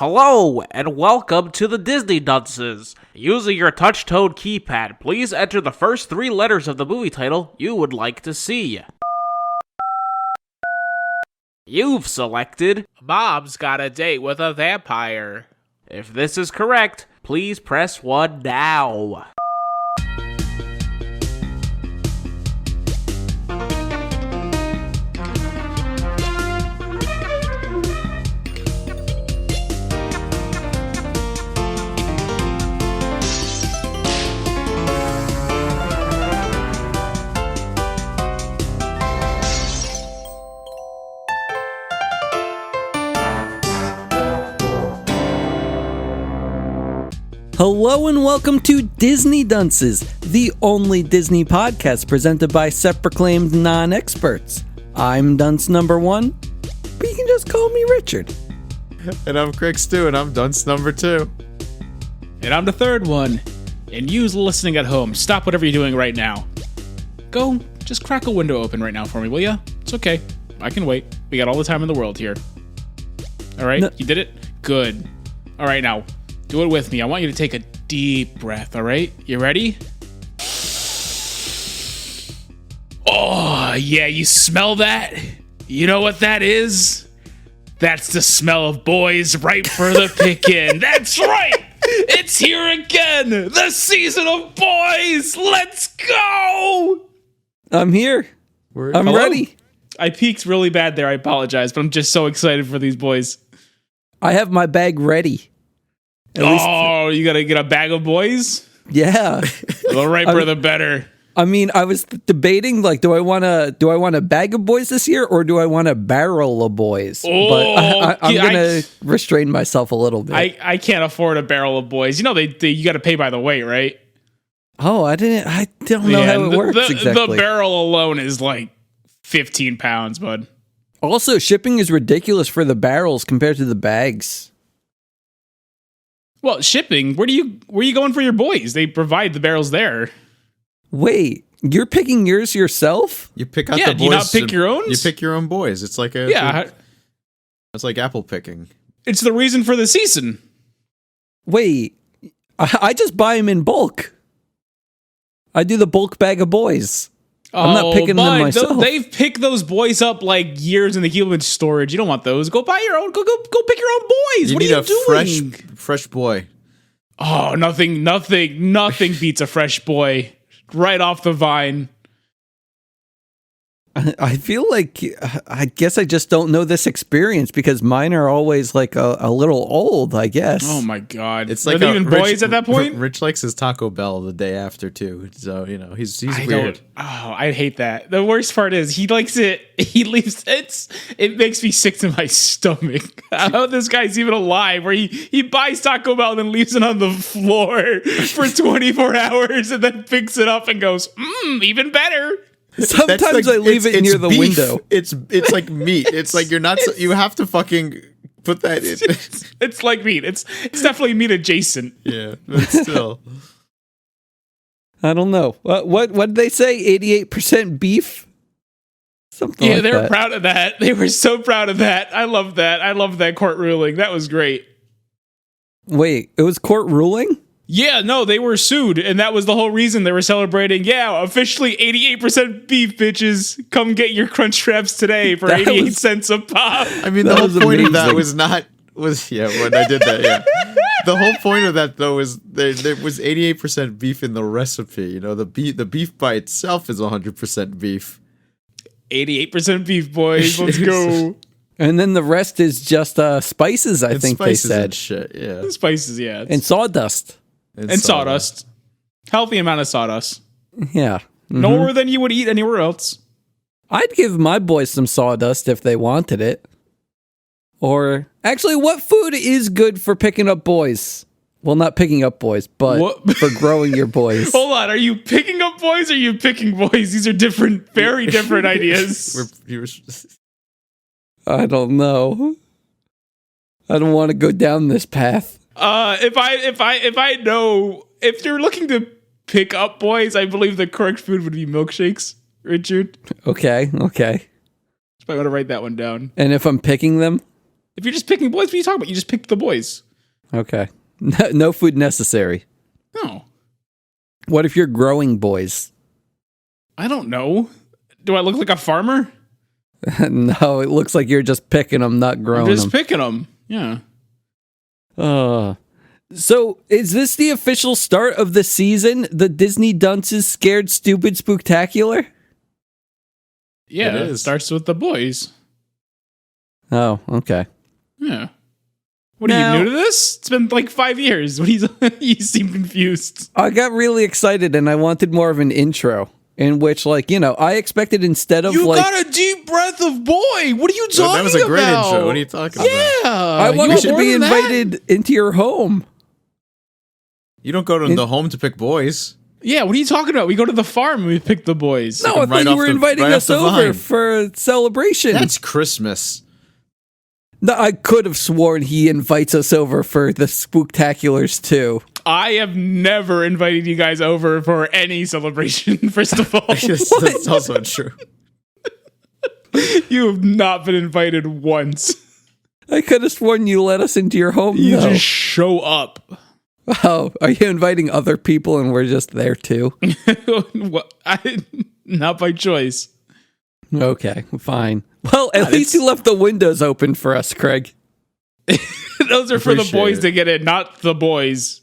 Hello, and welcome to the Disney Dunces. Using your touch-tone keypad, please enter the first 3 letters of the movie title you would like to see. You've selected Mom's Got a Date with a Vampire. If this is correct, please press 1 now. Hello and welcome to Disney Dunces, the only Disney podcast presented by self-proclaimed non-experts. I'm Dunce number 1, but you can just call me Richard. And I'm Crick Stu, and I'm Dunce number 2. And I'm the third one. And you listening at home, stop whatever you're doing right now. Go, just crack a window open right now for me, will ya? It's okay. I can wait. We got all the time in the world here. Alright, You did it? Good. Alright, now, do it with me. I want you to take a deep breath, alright? You ready? Oh, yeah, you smell that? You know what that is? That's the smell of boys ripe for the picking. That's right! It's here again! The season of boys! Let's go! I'm here. I'm Hello? ready. I peaked really bad there. I apologize, but I'm just so excited for these boys. I have my bag ready. You gotta get a bag of boys? Yeah. The riper, the better. I mean, I was debating, like, do I want a bag of boys this year, or do I want a barrel of boys? But I'm gonna restrain myself a little bit. I can't afford a barrel of boys. You know, you gotta pay by the weight, right? Oh, I don't know how it works exactly. The barrel alone is like 15 pounds, bud. Also, shipping is ridiculous for the barrels compared to the bags. Well, shipping, where are you going for your boys? They provide the barrels there. Wait, you're picking yours yourself? You pick out the boys. Do you not pick your own? You pick your own boys. It's like it's like apple picking. It's the reason for the season. Wait, I just buy them in bulk. I do the bulk bag of boys. I'm not picking them myself. They've picked those boys up like years in the human storage. You don't want those. Go buy your own. Go pick your own boys. What are you doing? Fresh boy. Oh, nothing beats a fresh boy right off the vine. I feel like, I guess I just don't know this experience because mine are always like a little old, I guess. Oh my God. It's like, are they even boys at that point? Rich likes his Taco Bell the day after too. So, you know, he's weird. I hate that. The worst part is he likes it. He leaves it makes me sick to my stomach. How this guy's even alive where he buys Taco Bell and then leaves it on the floor for 24 hours and then picks it up and goes, even better. Sometimes I leave it near the window. It's like meat. It's like you're not. You have to fucking put that in. It's like meat. It's definitely meat adjacent. Yeah, but still. I don't know. What did they say? 88% beef. Something. Yeah, like they that. were proud of that. They were so proud of that. I love that. I love that court ruling. That was great. Wait, it was court ruling? Yeah, no, they were sued, and that was the whole reason they were celebrating. Yeah, officially 88% beef, bitches. Come get your crunch wraps today for 88 cents a pop. I mean, the whole point of that when I did that, yeah. The whole point of that, though, is there was 88% beef in the recipe. You know, the beef by itself is 100% beef. 88% beef, boys. Let's go. And then the rest is just spices, I think they said. And shit, yeah. Spices, yeah. And sawdust. And sawdust. Healthy amount of sawdust. Yeah. Mm-hmm. More than you would eat anywhere else. I'd give my boys some sawdust if they wanted it. Or, actually, what food is good for picking up boys? Well, not picking up boys, but for growing your boys. Hold on, are you picking up boys or are you picking boys? These are very different ideas. I don't know. I don't want to go down this path. If you're looking to pick up boys, I believe the correct food would be milkshakes, Richard. Okay. I gotta write that one down. And if I'm picking them? If you're just picking boys, what are you talking about? You just picked the boys. Okay. No food necessary. No. What if you're growing boys? I don't know. Do I look like a farmer? No, it looks like you're just picking them, not growing I'm just them. picking them. Yeah. So is this the official start of the season? The Disney Dunces Scared Stupid Spooktacular? Yeah, It it is. starts with the boys. Oh, okay. Yeah. What are Now- you new to this? It's been like 5 years. What are you, you seem confused. I got really excited and I wanted more of an intro in which, like, you know, I expected instead of got a deep breath of boy. What are you talking about? That was a great intro. What are you talking about? Yeah. I you wanted want to more be than that? invited into your home. You don't go to the home to pick boys. Yeah, what are you talking about? We go to the farm and we pick the boys. No, I right thought you off were the- inviting right off us the over vine. for a celebration. That's Christmas. No, I could have sworn he invites us over for the spooktaculars too. I have never invited you guys over for any celebration, first of all. That's also true. You have not been invited once. I could have sworn you let us into your home. You though. just show up. Oh, are you inviting other people and we're just there too? What? Not by choice. Okay, fine. Well, at least you left the windows open for us, Craig. Those are for the Appreciate boys it. to get in, not the boys.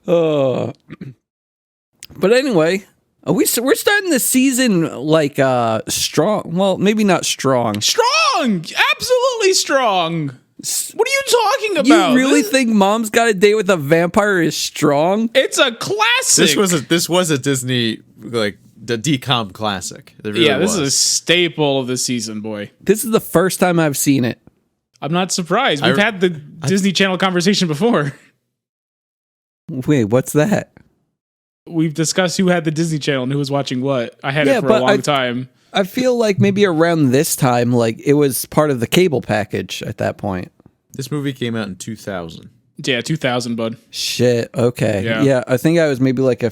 Oh. But anyway, we're starting the season like strong. Well, maybe not strong. Strong! Absolutely strong! What are you talking You about? really think Mom's Got a Date with a Vampire is strong? It's a classic. This was a Disney like the DCOM classic. It really Yeah, this is a was. staple of the season, boy. This is the first time I've seen it. I'm not surprised. We've had the Disney Channel conversation before. Wait, what's that? We've discussed who had the Disney Channel and who was watching what. I had Yeah, it for a but long time. I feel like maybe around this time, like it was part of the cable package at that point. This movie came out in 2000. Yeah, 2000, bud. Shit. Okay. Yeah. Yeah. I think I was maybe like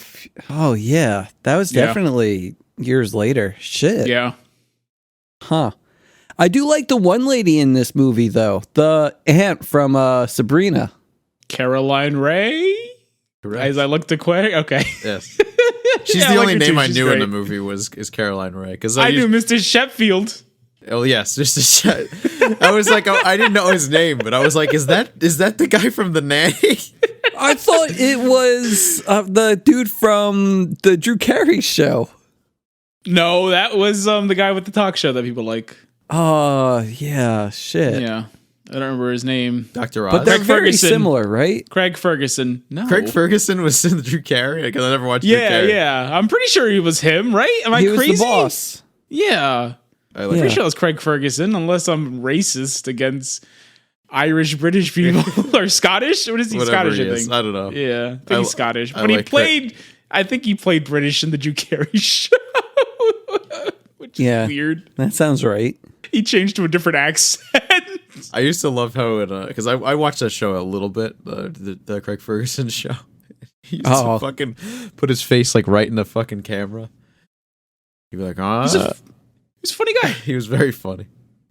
oh yeah, that was Yeah. definitely years later. Shit. Yeah. Huh. I do like the one lady in this movie though, the aunt from Sabrina. Caroline Ray? Correct. As I looked to Quay? Okay. Yes. She's Yeah, I the like only her name too. I She's knew in the great. movie is Caroline Ray because I knew Mr. Sheffield. Oh yes, just a shit. I was like, oh, I didn't know his name, but I was like, is that the guy from The Nanny? I thought it was the dude from the Drew Carey show. No, that was the guy with the talk show that people like. Oh, yeah, shit. Yeah. I don't remember his name. Dr. Oz. But they're Craig very Ferguson. similar, right? Craig Ferguson. No. Craig Ferguson was in Drew Carey because I never watched Drew Yeah, Carey. yeah. I'm pretty sure he was him, right? Am I He was crazy? the boss. Yeah. I like Yeah. Pretty sure it was Craig Ferguson, unless I'm racist against Irish British people or Scottish. What is he? whatever Scottish, he I is. think. I don't know. Yeah, I think I- he's Scottish. I But he like played. I think he played British in the Drew Carey show, which Yeah. is weird. That sounds right. He changed to a different accent. I used to love how it because I watched that show a little bit, the Craig Ferguson show. He used Oh. to fucking put his face like right in the fucking camera. He'd be like, He's a funny guy. he was very funny.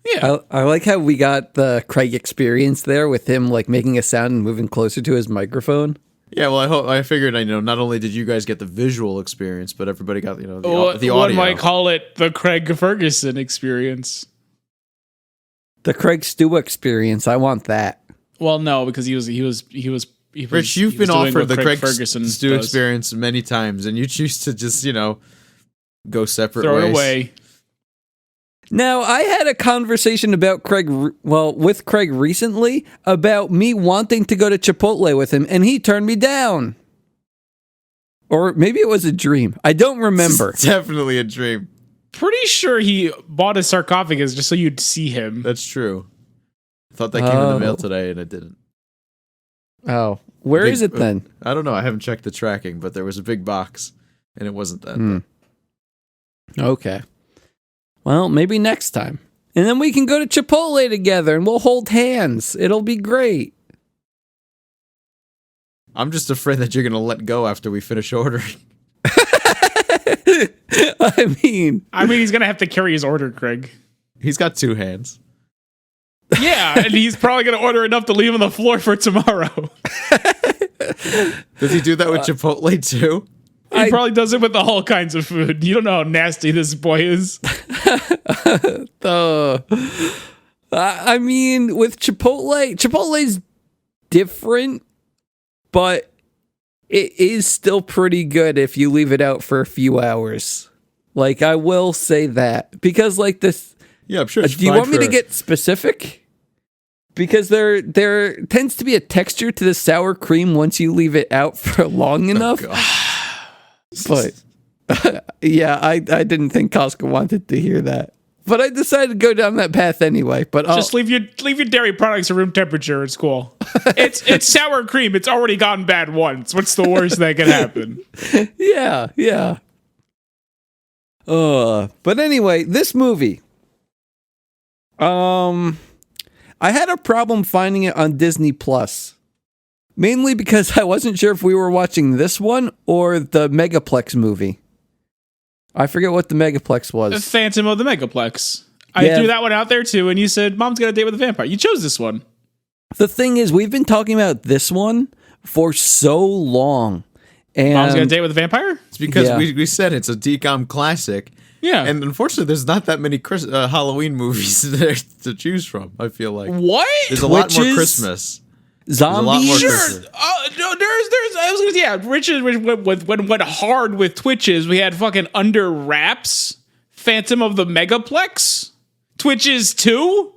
Yeah. I like how we got the Craig experience there with him like making a sound and moving closer to his microphone. Yeah, well, I figured, not only did you guys get the visual experience, but everybody got, the One audio. might call it the Craig Ferguson experience. The Craig Stew experience. I want that. Well, no, because he was Rich, you've he been was doing offered what the Craig Ferguson Stew does. experience many times, and you choose to just, go separate Throw ways. it away. Now, I had a conversation about with Craig recently about me wanting to go to Chipotle with him, and he turned me down. Or maybe it was a dream. I don't remember. It's definitely a dream. Pretty sure he bought a sarcophagus just so you'd see him. That's true. I thought that came in the mail Oh. today, and it didn't. Oh, where Big- is it then? I don't know. I haven't checked the tracking, but there was a big box, and it wasn't that. Hmm. Okay. Well, maybe next time. And then we can go to Chipotle together and we'll hold hands. It'll be great. I'm just afraid that you're going to let go after we finish ordering. I mean, I mean, he's gonna have to carry his order, Craig. He's got two hands. Yeah, and he's probably going to order enough to leave on the floor for tomorrow. Does he do that with Chipotle too? He probably does it with all kinds of food. You don't know how nasty this boy is. I mean, with Chipotle's different, but it is still pretty good if you leave it out for a few hours. Like, I will say that. Because, like, this... Yeah, I'm sure it's do you want me to get specific? Because there tends to be a texture to the sour cream once you leave it out for long enough. But, yeah, I didn't think Costco wanted to hear that. But I decided to go down that path anyway. But just leave your dairy products at room temperature. It's cool. It's sour cream. It's already gotten bad once. What's the worst that can happen? Yeah. But anyway, this movie. I had a problem finding it on Disney Plus. Mainly because I wasn't sure if we were watching this one or the Megaplex movie. I forget what the Megaplex was. The Phantom of the Megaplex. I threw that one out there too, and you said, Mom's got a date with a vampire. You chose this one. The thing is, we've been talking about this one for so long. And Mom's got a date with a vampire? It's because we said it's a DCOM classic. Yeah. And unfortunately, there's not that many Halloween movies there to choose from, I feel like. What? There's a lot more Christmas. Zombies? Sure. No, there's. I was gonna say, yeah. Richard went hard with Twitches. We had fucking Under Wraps, Phantom of the Megaplex, Twitches 2.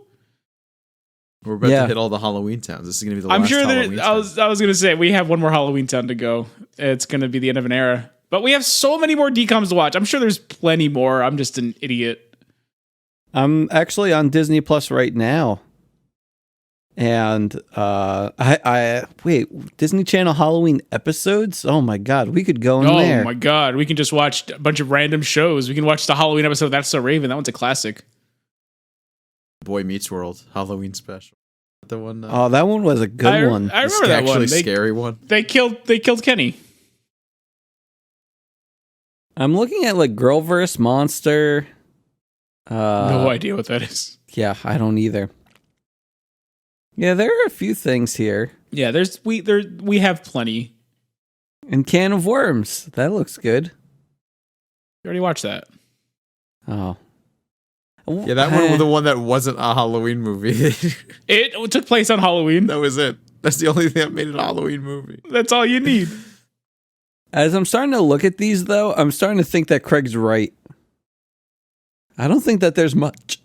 We're about to hit all the Halloween towns. This is gonna be the last Halloween I was gonna say we have one more Halloween town to go. It's gonna be the end of an era, but we have so many more DComs to watch. I'm sure there's plenty more. I'm just an idiot. I'm actually on Disney Plus right now. And I wait, Disney Channel Halloween episodes? Oh my god, we could go in there. Oh my god, we can just watch a bunch of random shows. We can watch the Halloween episode of That's So Raven. That one's a classic. Boy Meets World Halloween special. The one. Oh, that one was a good one. I remember that one. Scary one. They killed Kenny. I'm looking at like Girlverse Monster. No idea what that is. Yeah, I don't either. Yeah, there are a few things here. Yeah, we have plenty. And Can of Worms. That looks good. You already watched that. Oh. Yeah, that one was the one that wasn't a Halloween movie. It took place on Halloween. That was it. That's the only thing that made it a Halloween movie. That's all you need. As I'm starting to look at these, though, I'm starting to think that Craig's right. I don't think that there's much.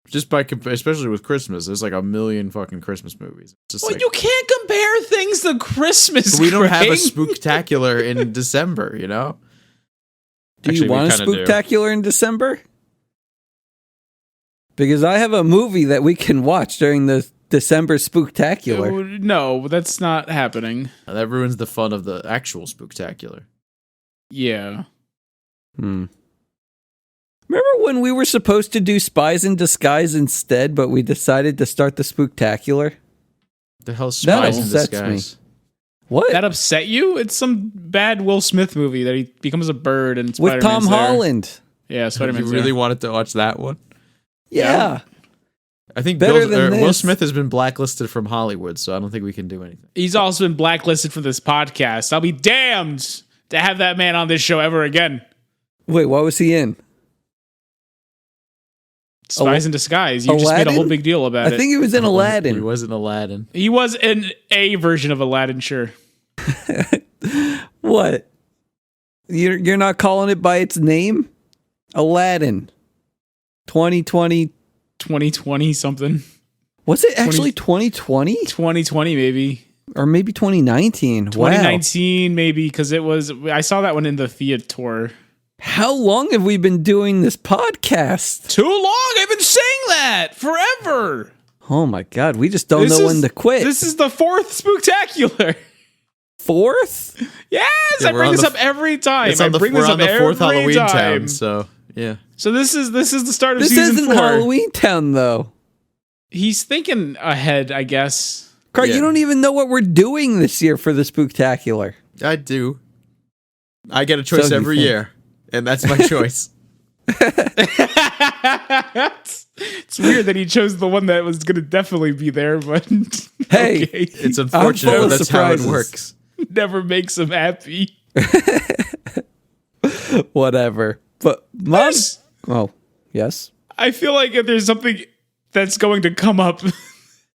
Just by especially with Christmas, there's like a million fucking Christmas movies. Just well, you can't compare things to Christmas. We don't have a spooktacular in December, you know. Do you want a spooktacular in December? Because I have a movie that we can watch during the December spooktacular. No, that's not happening. That ruins the fun of the actual spooktacular. Yeah. Remember when we were supposed to do Spies in Disguise instead, but we decided to start the spooktacular? The hell's Spies in upsets Disguise? me. What? That upset you? It's some bad Will Smith movie that he becomes a bird and Spider-Man's with Tom Holland. Yeah, Spider-Man's You really wanted to watch that one? Yeah. I think Will Smith has been blacklisted from Hollywood, so I don't think we can do anything. He's also been blacklisted from this podcast. I'll be damned to have that man on this show ever again. Wait, what was he in? Spies in Disguise. You just made a whole big deal about it. I think he was in Aladdin. He was in Aladdin. He was in a version of Aladdin, sure. What? You're not calling it by its name? Aladdin. 2020. 2020 something. Was it actually 2020? 2020 maybe. Or maybe 2019. 2019 maybe, because I saw that one in the theater. How long have we been doing this podcast? Too long. I've been saying that forever. Oh my god, we just don't know when to quit. This is the 4th spooktacular. 4th? Yes, I bring this up every time. We're on the 4th Halloween town, so yeah. So this is the start of season 4. This isn't Halloween Town though. He's thinking ahead, I guess. Craig, you don't even know what we're doing this year for the spooktacular. I do. I get a choice every year. And that's my choice. It's weird that he chose the one that was going to definitely be there, but Hey, okay. It's unfortunate, full but of that's how it surprises. works. Never makes him happy. Whatever. But mom's. Oh, yes. I feel like if there's something that's going to come up,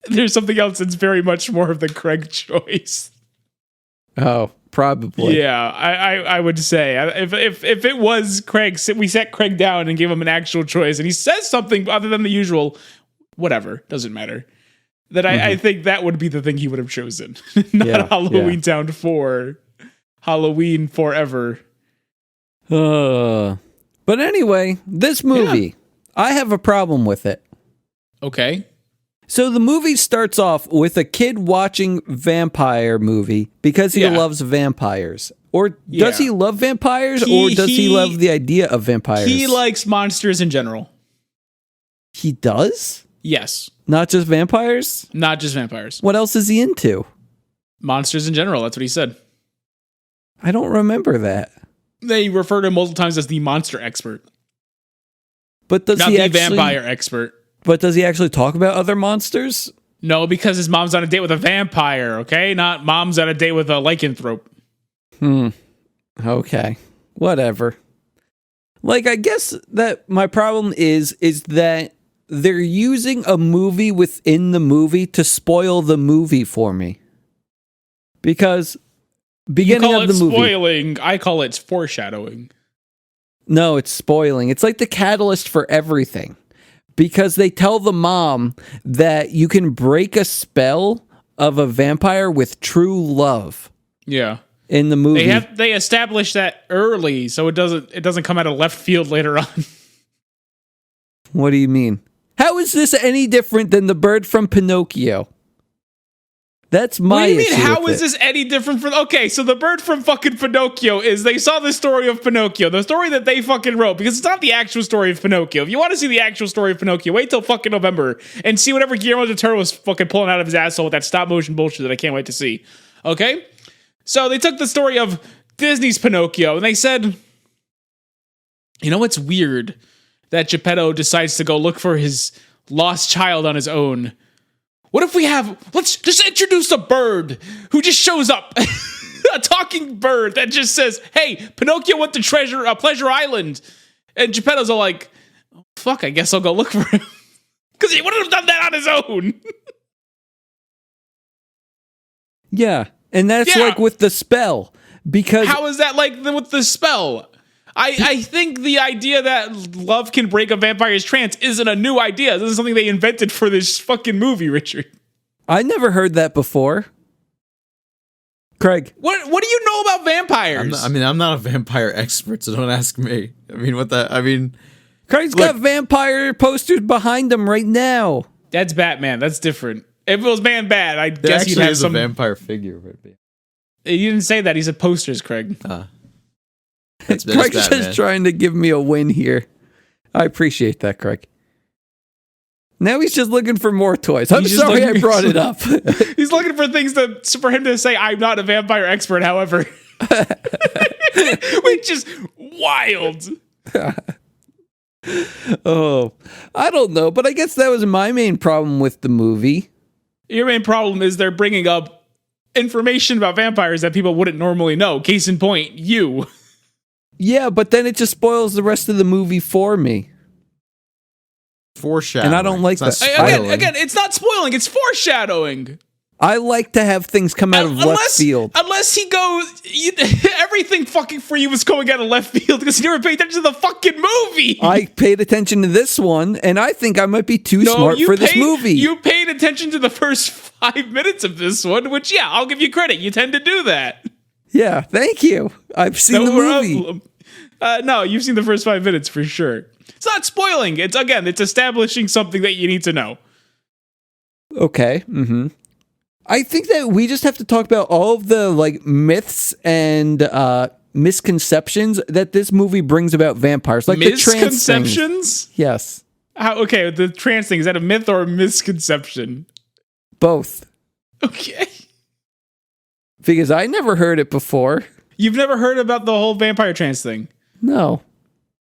there's something else that's very much more of the Craig choice. Oh, probably. Yeah, I would say if it was Craig, we sat Craig down and gave him an actual choice, and he says something other than the usual, whatever, doesn't matter. That I think that would be the thing he would have chosen, not Halloween Town 4, Halloween Forever. But anyway, this movie, I have a problem with it. Okay. So the movie starts off with a kid watching vampire movie because he loves vampires. Or does he love vampires, or does he love the idea of vampires? He likes monsters in general. He does? Yes. Not just vampires? Not just vampires. What else is he into? Monsters in general, that's what he said. I don't remember that. They refer to him multiple times as the monster expert. But does Not he the actually, vampire expert. But does he actually talk about other monsters? No, because his mom's on a date with a vampire, okay? Not mom's on a date with a lycanthrope. Okay. Whatever. Like, I guess that my problem is that they're using a movie within the movie to spoil the movie for me. Because beginning You call of it the movie, spoiling. I call it foreshadowing. no, it's spoiling. It's like the catalyst for everything. Because they tell the mom that you can break a spell of a vampire with true love. Yeah. In the movie. They establish that early so it doesn't come out of left field later on. What do you mean? How is this any different than the bird from Pinocchio? That's my What do you mean? issue How with is it. this any different from... Okay, so the bird from fucking Pinocchio is they saw the story of Pinocchio, the story that they fucking wrote, because it's not the actual story of Pinocchio. If you want to see the actual story of Pinocchio, wait till fucking November and see whatever Guillermo del Toro was fucking pulling out of his asshole with that stop motion bullshit that I can't wait to see. Okay? So they took the story of Disney's Pinocchio and they said, you know what's weird? That Geppetto decides to go look for his lost child on his own. What if let's just introduce a bird who just shows up. A talking bird that just says, hey, Pinocchio went to Pleasure Island. And Geppetto's all like, oh, fuck, I guess I'll go look for him. Because he wouldn't have done that on his own. Yeah, and that's like with the spell. Because how is that like with the spell? I think the idea that love can break a vampire's trance isn't a new idea. This is something they invented for this fucking movie, Richard. I never heard that before. Craig. What do you know about vampires? I'm not a vampire expert, so don't ask me. Craig's got vampire posters behind him right now. That's Batman. That's different. If it was Man Bad, I There guess you'd actually have is some... a vampire figure. You didn't say that. He said posters, Craig. That's Craig's Batman. just trying to give me a win here. I appreciate that, Craig. Now he's just looking for more toys. I'm sorry I brought it up. He's looking for things for him to say, I'm not a vampire expert, however. Which is wild. Oh, I don't know, but I guess that was my main problem with the movie. Your main problem is they're bringing up information about vampires that people wouldn't normally know. Case in point, you. Yeah, but then it just spoils the rest of the movie for me. Foreshadowing. And I don't like that. Again, it's not spoiling, it's foreshadowing. I like to have things come out of left field. Unless he goes, everything fucking for you was going out of left field because you never paid attention to the fucking movie. I paid attention to this one, and I think I might be too smart for this movie. You paid attention to the first 5 minutes of this one, which, yeah, I'll give you credit. You tend to do that. Yeah, thank you. I've seen the movie. No, you've seen the first 5 minutes for sure. It's not spoiling. It's establishing something that you need to know. Okay. Mm-hmm. I think that we just have to talk about all of the myths and misconceptions that this movie brings about vampires, like the trans thing. Misconceptions? Yes. Okay, the trans thing, is that a myth or a misconception? Both. Okay. Because I never heard it before. You've never heard about the whole vampire trans thing? No.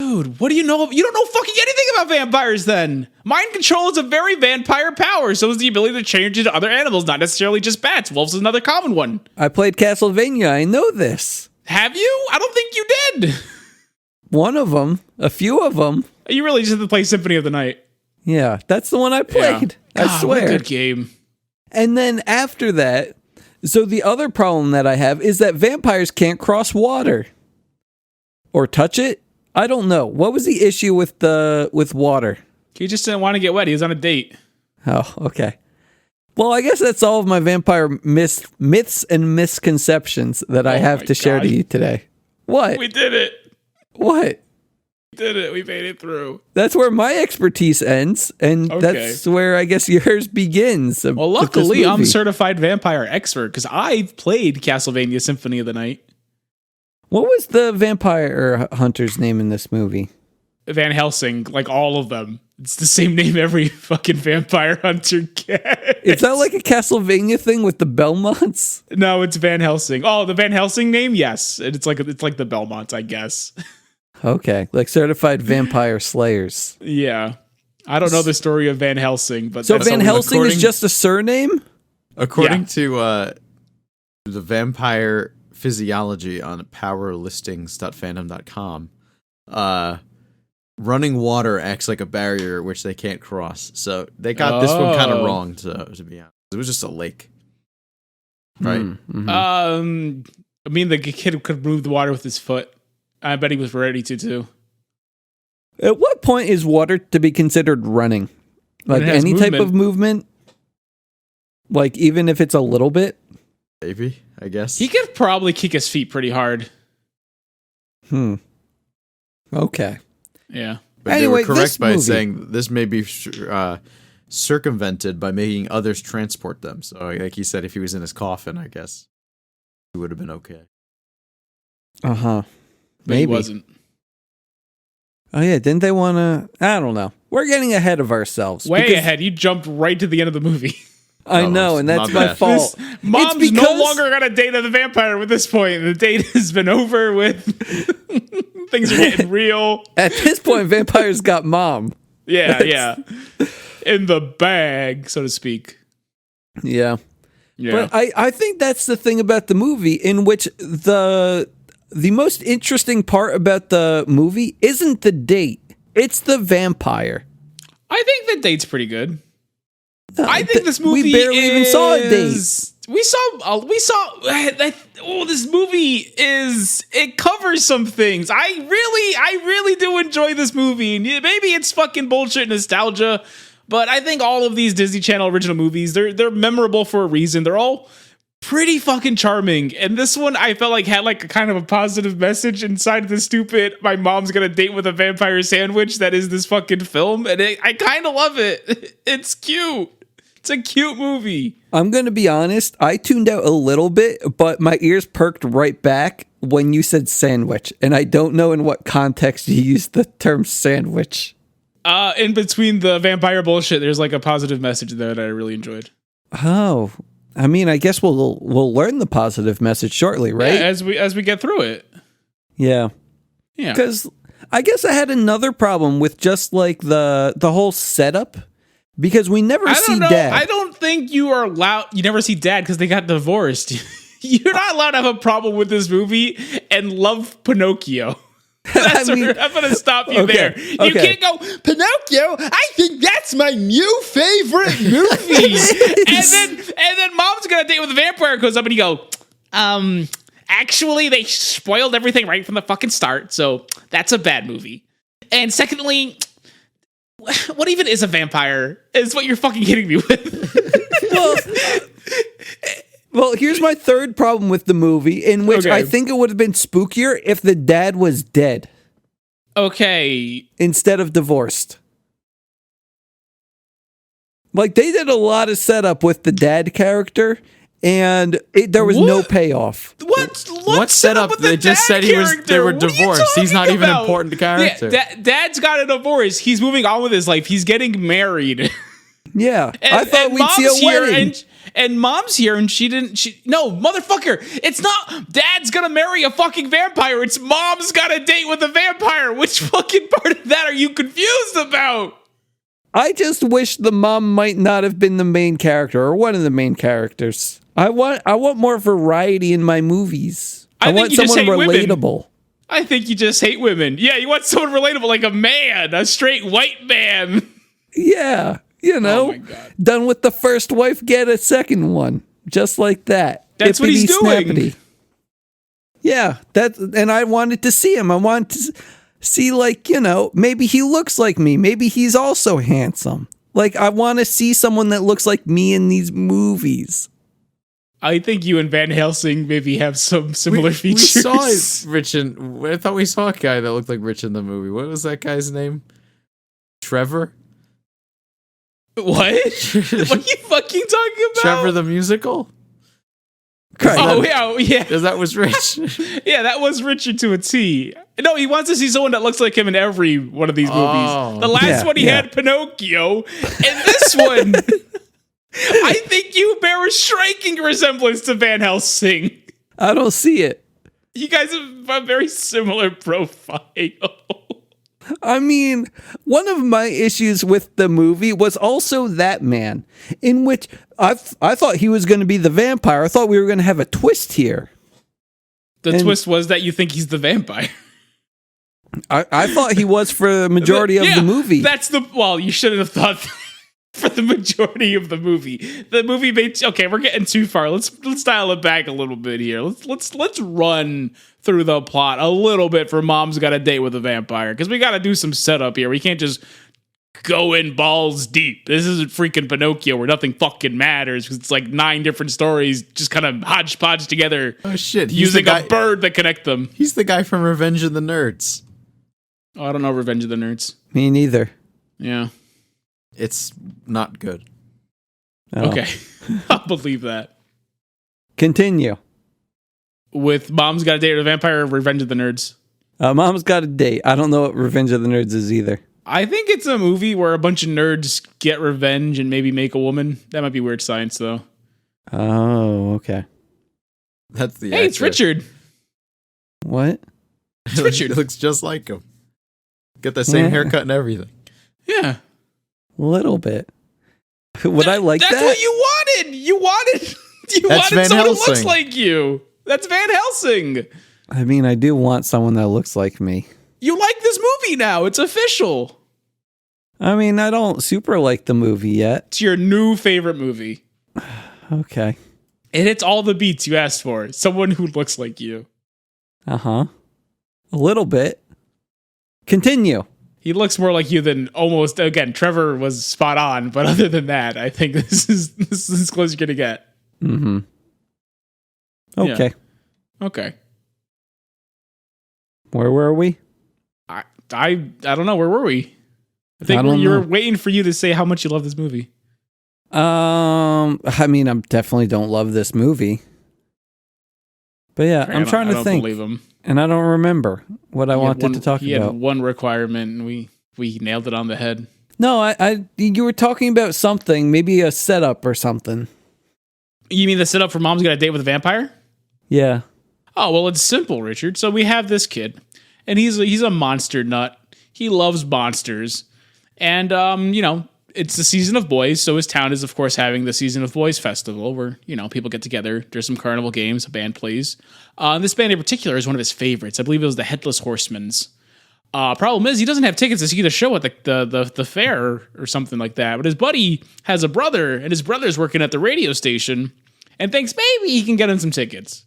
Dude, what do you know? You don't know fucking anything about vampires then. Mind control is a very vampire power. So is the ability to change into other animals, not necessarily just bats. Wolves is another common one. I played Castlevania. I know this. Have you? I don't think you did. One of them. A few of them. You really just had to play Symphony of the Night. Yeah, that's the one I played. Yeah. I God, swear. what a good game. And then after that, so the other problem that I have is that vampires can't cross water. Or touch it? I don't know. What was the issue with water? He just didn't want to get wet. He was on a date. Oh, okay. Well, I guess that's all of my vampire myths and misconceptions that I have to share to you today. What? We did it. What? We did it. We made it through. That's where my expertise ends, and that's where I guess yours begins. Well, luckily, I'm a certified vampire expert because I've played Castlevania Symphony of the Night. What was the vampire hunter's name in this movie? Van Helsing, like all of them. It's the same name every fucking vampire hunter gets. Is that like a Castlevania thing with the Belmonts? No, it's Van Helsing. Oh, the Van Helsing name? Yes. It's like the Belmonts, I guess. Okay, like certified vampire slayers. Yeah. I don't know the story of Van Helsing, but so Van Helsing is just a surname? According to the vampire physiology on powerlistings.fandom.com, running water acts like a barrier which they can't cross. So they got this one kind of wrong, to be honest. It was just a lake. Right? Mm-hmm. I mean, the kid could move the water with his foot. I bet he was ready to, too. At what point is water to be considered running? Like any type of movement? Like even if it's a little bit? Maybe, I guess. He could probably kick his feet pretty hard. Okay. Yeah. But anyway, they were correct by movie, saying this may be circumvented by making others transport them. So like he said, if he was in his coffin, I guess he would have been okay. Uh-huh. But he wasn't. Oh yeah, didn't they want to... I don't know. We're getting ahead of ourselves. Way ahead. You jumped right to the end of the movie. I know, and that's my fault. Mom's no longer got a date of the vampire at this point. The date has been over with. Things are getting real. At this point, vampires got mom. Yeah. In the bag, so to speak. Yeah. Yeah. But I think that's the thing about the movie, in which the most interesting part about the movie isn't the date. It's the vampire. I think the date's pretty good. I think this movie we barely even saw a date. This movie it covers some things. I really do enjoy this movie. Maybe it's fucking bullshit nostalgia, but I think all of these Disney Channel original movies, they're memorable for a reason. They're all pretty fucking charming. And this one I felt like had like a kind of a positive message inside of the stupid my mom's gonna date with a vampire sandwich that is this fucking film. And I kind of love it. It's cute. It's a cute movie. I'm going to be honest. I tuned out a little bit, but my ears perked right back when you said sandwich. And I don't know in what context you used the term sandwich. In between the vampire bullshit, there's like a positive message there that I really enjoyed. Oh, I mean, I guess we'll learn the positive message shortly, right? Yeah, as we get through it. Yeah. Yeah. Because I guess I had another problem with just like the whole setup. Because we never see Dad. I don't think you are allowed. You never see Dad because they got divorced. You're not allowed to have a problem with this movie and love Pinocchio. I'm going to stop you there. You can't go, Pinocchio, I think that's my new favorite movie. and then Mom's going to date with a vampire, goes up and you go, actually, they spoiled everything right from the fucking start, so that's a bad movie. And secondly, what even is a vampire? Is what you're fucking hitting me with. Well, here's my third problem with the movie, in which I think it would have been spookier if the dad was dead. Okay. Instead of divorced. Like, they did a lot of setup with the dad character, and there was no payoff. What setup? They just said they were divorced. He's not even an important character. Yeah, Dad's got a divorce. He's moving on with his life. He's getting married. Yeah, I thought we'd see a wedding. And mom's here and no, motherfucker, it's not dad's gonna marry a fucking vampire. It's mom's got a date with a vampire. Which fucking part of that are you confused about? I just wish the mom might not have been the main character or one of the main characters. I want more variety in my movies. I want someone relatable. Women. I think you just hate women. Yeah, you want someone relatable, like a man, a straight white man. Yeah, Oh my God. Done with the first wife, get a second one. Just like that. That's what he's doing. Yeah, and I wanted to see him. I wanted to see, like, maybe he looks like me. Maybe he's also handsome. Like, I want to see someone that looks like me in these movies. I think you and Van Helsing maybe have some similar features. We saw I thought we saw a guy that looked like Rich in the movie. What was that guy's name? Trevor? What? What are you fucking talking about? Trevor the musical? Yeah. Because that was Rich. Yeah, that was Richard to a T. No, he wants to see someone that looks like him in every one of these movies. The last one he had Pinocchio, and this one, I think you bear a striking resemblance to Van Helsing. I don't see it. You guys have a very similar profile. I mean, one of my issues with the movie was also that man, in which I thought he was going to be the vampire. I thought we were going to have a twist here. The twist was that you think he's the vampire. I thought he was for the majority of the movie. Well, you shouldn't have thought for the majority of the movie. The movie made we're getting too far. Let's dial it back a little bit here. Let's run through the plot a little bit for Mom's Got a Date with a Vampire, because we got to do some setup here. We can't just go in balls deep. This isn't freaking Pinocchio where nothing fucking matters, because it's like 9 different stories just kind of hodgepodge together. Oh shit! Using a bird that connect them. He's the guy from Revenge of the Nerds. Oh, I don't know Revenge of the Nerds. Me neither. Yeah. It's not good. Oh. Okay. I'll believe that. Continue. With Mom's Got a Date with a Vampire or Revenge of the Nerds? Mom's Got a Date. I don't know what Revenge of the Nerds is either. I think it's a movie where a bunch of nerds get revenge and maybe make a woman. That might be weird science, though. Oh, okay. That's the Hey, it's Richard. What? It's Richard. It looks just like him. Get the same haircut and everything. Yeah. A little bit. Would I like that's that? That's what you wanted. You wanted Van someone Helsing. who looks like you. That's Van Helsing. I mean, I do want someone that looks like me. You like this movie now. It's official. I mean, I don't super like the movie yet. It's your new favorite movie. Okay. It hits all the beats you asked for. Someone who looks like you. Uh-huh. A little bit. Continue. He looks more like you than almost, again, Trevor was spot on, but other than that, I think this is as close as you're going to get. Mm-hmm. Okay. Yeah. Okay. Where were we? I don't know. Where were we? I think you were waiting for you to say how much you love this movie. I mean, I definitely don't love this movie. But yeah, I'm trying to think. I don't believe him. And I don't remember what I wanted to talk about. He had one requirement, and we nailed it on the head. No, you were talking about something, maybe a setup or something. You mean the setup for Mom's Got a Date with a Vampire? Yeah. Oh, well, it's simple, Richard. So we have this kid, and he's a monster nut. He loves monsters. And, it's the season of boys, so his town is, of course, having the Season of Boys festival where, people get together. There's some carnival games, a band plays. This band in particular is one of his favorites. I believe it was the Headless Horsemen's. Problem is, he doesn't have tickets to see the show at the fair or something like that. But his buddy has a brother, and his brother's working at the radio station and thinks maybe he can get him some tickets.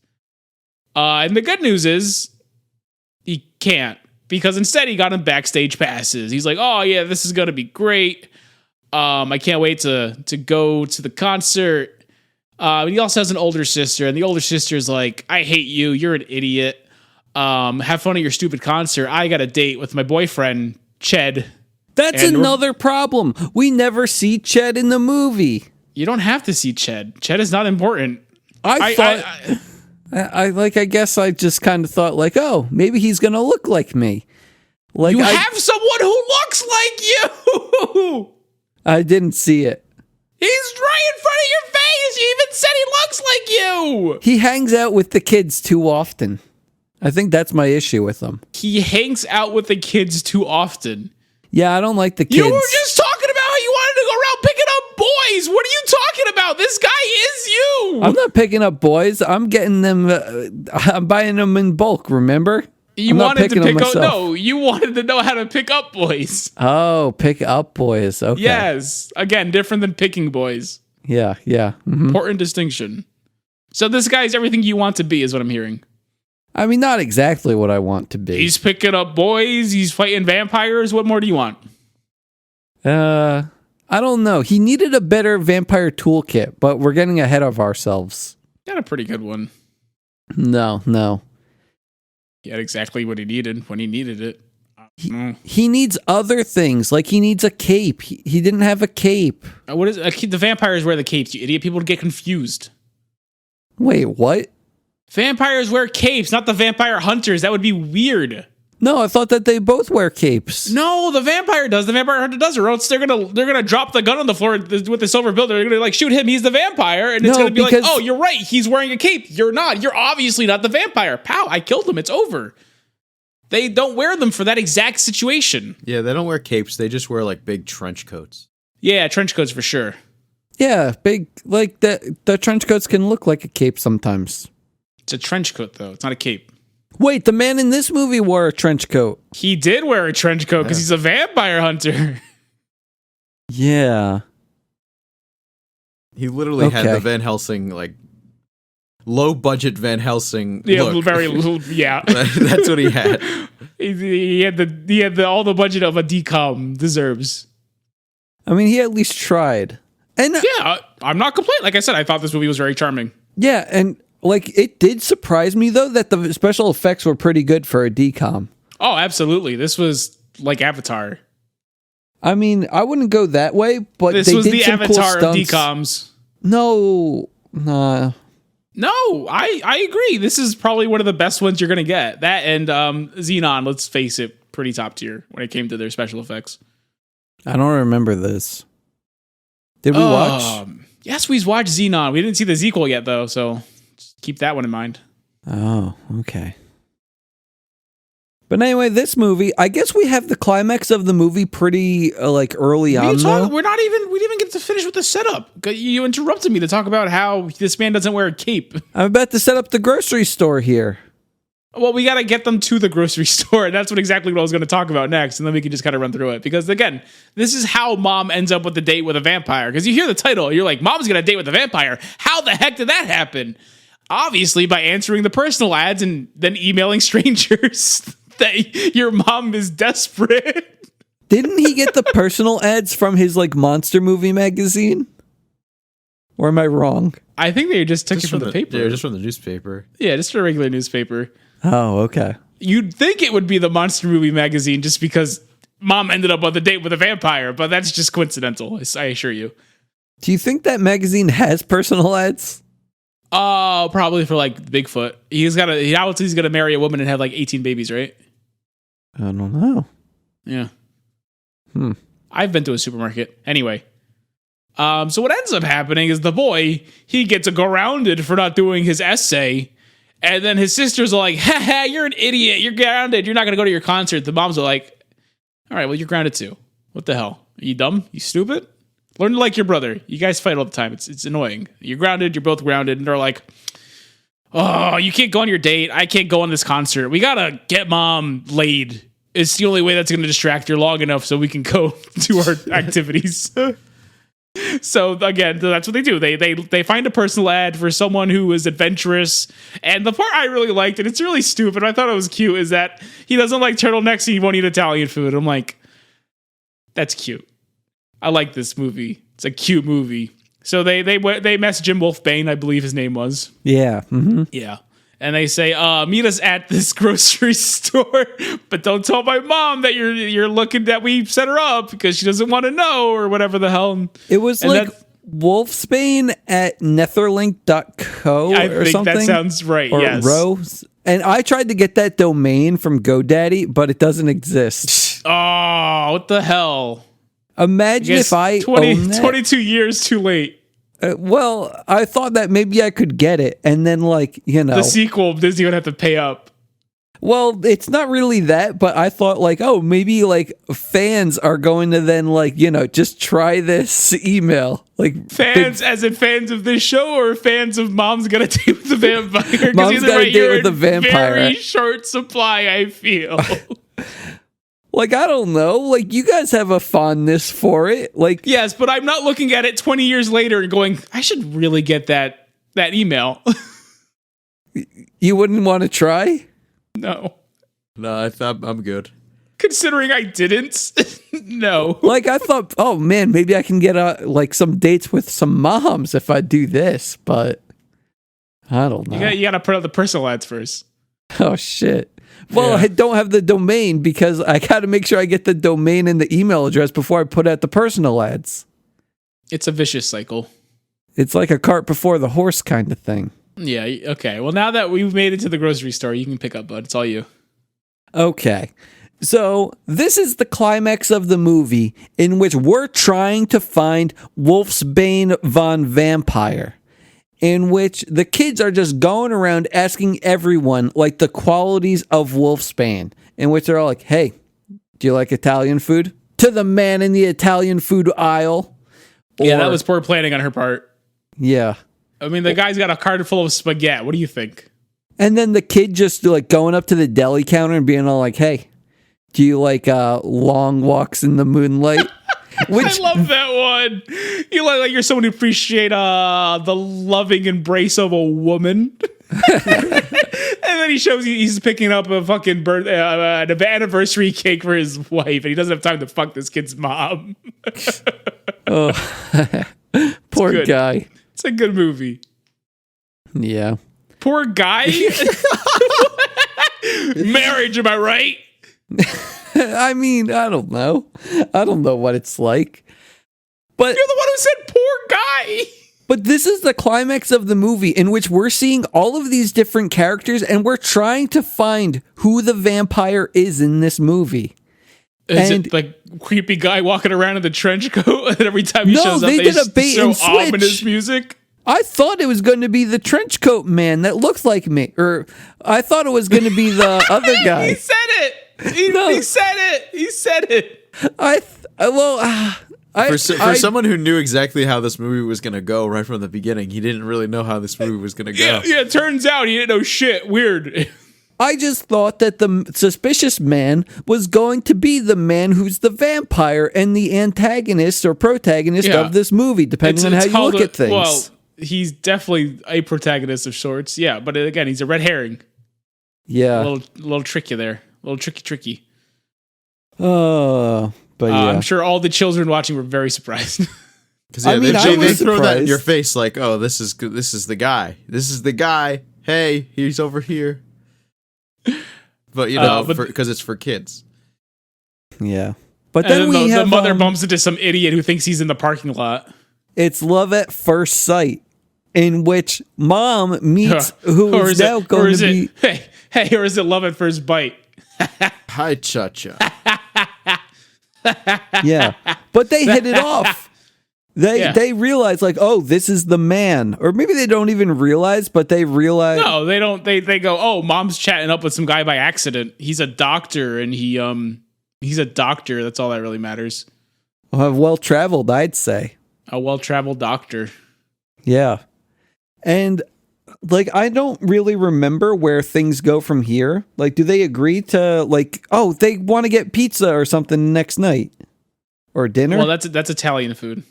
And the good news is he can't, because instead he got him backstage passes. He's like, oh, yeah, this is going to be great. I can't wait to go to the concert. He also has an older sister, and the older sister's like, I hate you. You're an idiot. Have fun at your stupid concert. I got a date with my boyfriend, Ched. That's another problem. We never see Ched in the movie. You don't have to see Ched. Ched is not important. I guess I just kind of thought like, oh, maybe he's going to look like me. Like you have someone who looks like you. I didn't see it. He's right in front of your face. You He hangs out with the kids too often. I think that's my issue with him. He hangs out with the kids too often. Yeah, I don't like the kids. You were just talking about how you wanted to go around picking up boys. What are you talking about? This guy is you. I'm not picking up boys. I'm getting them. I'm buying them in bulk. Remember? You wanted to pick up. No, you wanted to know how to pick up boys. Oh, pick up boys. Okay. Yes. Again, different than picking boys. Yeah. Mm-hmm. Important distinction. So this guy's everything you want to be, is what I'm hearing. I mean, not exactly what I want to be. He's picking up boys. He's fighting vampires. What more do you want? I don't know. He needed a better vampire toolkit, but we're getting ahead of ourselves. Got a pretty good one. No. He had exactly what he needed when he needed it. He needs other things. Like he needs a cape. He didn't have a cape. What is the vampires wear the capes? You idiot! People would get confused. Wait, what? Vampires wear capes, not the vampire hunters. That would be weird. No, I thought that they both wear capes. No, the vampire does. The vampire hunter does, or else they're gonna drop the gun on the floor with the silver builder. They're gonna like shoot him. He's the vampire, and it's gonna be like, oh, you're right. He's wearing a cape. You're not. You're obviously not the vampire. Pow! I killed him. It's over. They don't wear them for that exact situation. Yeah, they don't wear capes. They just wear like big trench coats. Yeah, trench coats for sure. Yeah, big like the trench coats can look like a cape sometimes. It's a trench coat though. It's not a cape. Wait, the man in this movie wore a trench coat. He did wear a trench coat because he's a vampire hunter. Yeah. He literally had the Van Helsing, like, low budget Van Helsing look. Very little, yeah. That's what he had. He had all the budget of a decom deserves. I mean, he at least tried. And yeah, I'm not complaining. Like I said, I thought this movie was very charming. Yeah, and like it did surprise me though that the special effects were pretty good for a decom. Oh, absolutely. This was like Avatar. I mean, I wouldn't go that way, but this was the Avatar of decoms. No, nah. No, I agree. This is probably one of the best ones you're gonna get. That and Xenon, let's face it, pretty top tier when it came to their special effects. I don't remember this. Did we watch? Yes, we watched Xenon. We didn't see the sequel yet, though, so just keep that one in mind. Oh, okay. But anyway, this movie, I guess we have the climax of the movie pretty like early on. We didn't even get to finish with the setup. You interrupted me to talk about how this man doesn't wear a cape. I'm about to set up the grocery store here. Well, we got to get them to the grocery store. And that's exactly what I was going to talk about next. And then we can just kind of run through it. Because, again, this is how Mom ends up with a date with a vampire. Because you hear the title, you're like, Mom's going to date with a vampire. How the heck did that happen? Obviously, by answering the personal ads and then emailing strangers that your mom is desperate. Didn't he get the personal ads from his, like, monster movie magazine? Or am I wrong? I think they just took it from the paper. Yeah, just from the newspaper. Yeah, just a regular newspaper. Oh, okay. You'd think it would be the Monster Movie magazine just because Mom ended up on a date with a vampire, but that's just coincidental, I assure you. Do you think that magazine has personal ads? Oh, probably for like Bigfoot. He's gonna marry a woman and have like 18 babies, right? I don't know. Yeah. I've been to a supermarket. Anyway. So what ends up happening is the boy, he gets grounded for not doing his essay. And then his sisters are like, ha, you're an idiot. You're grounded. You're not going to go to your concert. The moms are like, all right, well, you're grounded too. What the hell? Are you dumb? You stupid? Learn to like your brother. You guys fight all the time. It's annoying. You're grounded. You're both grounded. And they're like, oh, you can't go on your date. I can't go on this concert. We got to get Mom laid. It's the only way that's going to distract her long enough so we can go do our activities. So again, that's what they do. They find a personal ad for someone who is adventurous. And the part I really liked, and it's really stupid, I thought it was cute, is that he doesn't like turtlenecks and he won't eat Italian food. I'm like, that's cute. I like this movie. It's a cute movie. So they message him, Wolfbane, I believe his name was. Yeah. Mm-hmm. Yeah. And they say, meet us at this grocery store, but don't tell my mom that you're looking that we set her up because she doesn't want to know or whatever the hell. It was like Wolfsbane at netherlink.co or something. I think that sounds right, or yes. Rose. And I tried to get that domain from GoDaddy, but it doesn't exist. Oh, what the hell? Imagine if I 22 years too late. Well, I thought that maybe I could get it, and then The sequel, Disney would have to pay up. Well, it's not really that, but I thought maybe fans are going to then just try this email. Fans, as in fans of this show, or fans of Mom's Gonna Date with the Vampire? Mom's Gotta Date with the Vampire. Very short supply, I feel. I don't know. You guys have a fondness for it. Yes, but I'm not looking at it 20 years later and going, I should really get that email. You wouldn't want to try? No. No, I thought I'm good. Considering I didn't, no. I thought, oh man, maybe I can get some dates with some moms if I do this, but I don't know. You gotta put out the personal ads first. Oh shit. Well, Yeah. I don't have the domain because I got to make sure I get the domain and the email address before I put out the personal ads. It's a vicious cycle. It's like a cart before the horse kind of thing. Yeah, okay. Well, now that we've made it to the grocery store, you can pick up, bud. It's all you. Okay. So, this is the climax of the movie in which we're trying to find Wolfsbane von Vampire, in which the kids are just going around asking everyone, the qualities of Wolfsbane, in which they're all like, hey, do you like Italian food? To the man in the Italian food aisle. Yeah, that was poor planning on her part. Yeah. I mean, the guy's got a cart full of spaghetti. What do you think? And then the kid just going up to the deli counter and being all like, hey, do you like long walks in the moonlight? I love that one. You like you're someone who appreciate the loving embrace of a woman. And then he shows he's picking up a fucking an anniversary cake for his wife, and he doesn't have time to fuck this kid's mom. Oh, poor guy. It's a good movie. Yeah. Poor guy. Marriage, am I right? I mean, I don't know. I don't know what it's like. But you're the one who said poor guy. But this is the climax of the movie in which we're seeing all of these different characters and we're trying to find who the vampire is in this movie. Is it creepy guy walking around in the trench coat and every time he shows up they did a bait and switch. Ominous music? I thought it was going to be the trench coat man that looks like me. Or I thought it was going to be the other guy. He said it. He said it. He said it. For someone who knew exactly how this movie was going to go right from the beginning, he didn't really know how this movie was going to go. Yeah, it turns out he didn't know shit. Weird. I just thought that the suspicious man was going to be the man who's the vampire and the antagonist or protagonist of this movie, depending on how you look at things. Well, he's definitely a protagonist of sorts. Yeah, but again, he's a red herring. Yeah. A little tricky there. A little tricky. But yeah. I'm sure all the children watching were very surprised. Because they throw that in your face like, oh, this is the guy. This is the guy. Hey, he's over here. But because it's for kids. Yeah. But then the mother bumps into some idiot who thinks he's in the parking lot. It's love at first sight, in which mom meets who is now going to be. Hey, or is it love at first bite? Hi, Cha-Cha. Yeah, but they hit it off. They realize oh, this is the man, or maybe they don't even realize, but they realize. No, they don't. They go, oh, mom's chatting up with some guy by accident. He's a doctor, and he's a doctor. That's all that really matters. Well traveled, I'd say. A well-traveled doctor. Yeah, and I don't really remember where things go from here. Do they agree to they want to get pizza or something next night or dinner? Well, that's Italian food.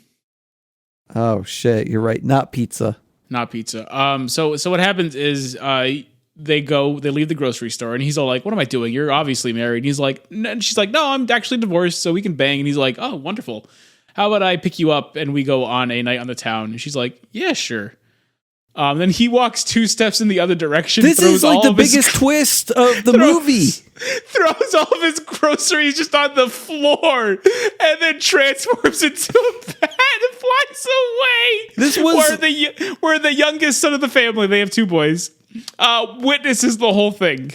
Oh shit, you're right. Not pizza. Not pizza. So what happens is they leave the grocery store and he's all like, what am I doing? You're obviously married. And he's like, and she's like, no, I'm actually divorced, so we can bang. And he's like, oh, wonderful. How about I pick you up and we go on a night on the town? And she's like, yeah, sure. Then he walks 2 steps in the other direction. This is the biggest twist of the movie. Throws all of his groceries just on the floor and then transforms into a bat and flies away. This was where the youngest son of the family, they have 2 boys, witnesses the whole thing.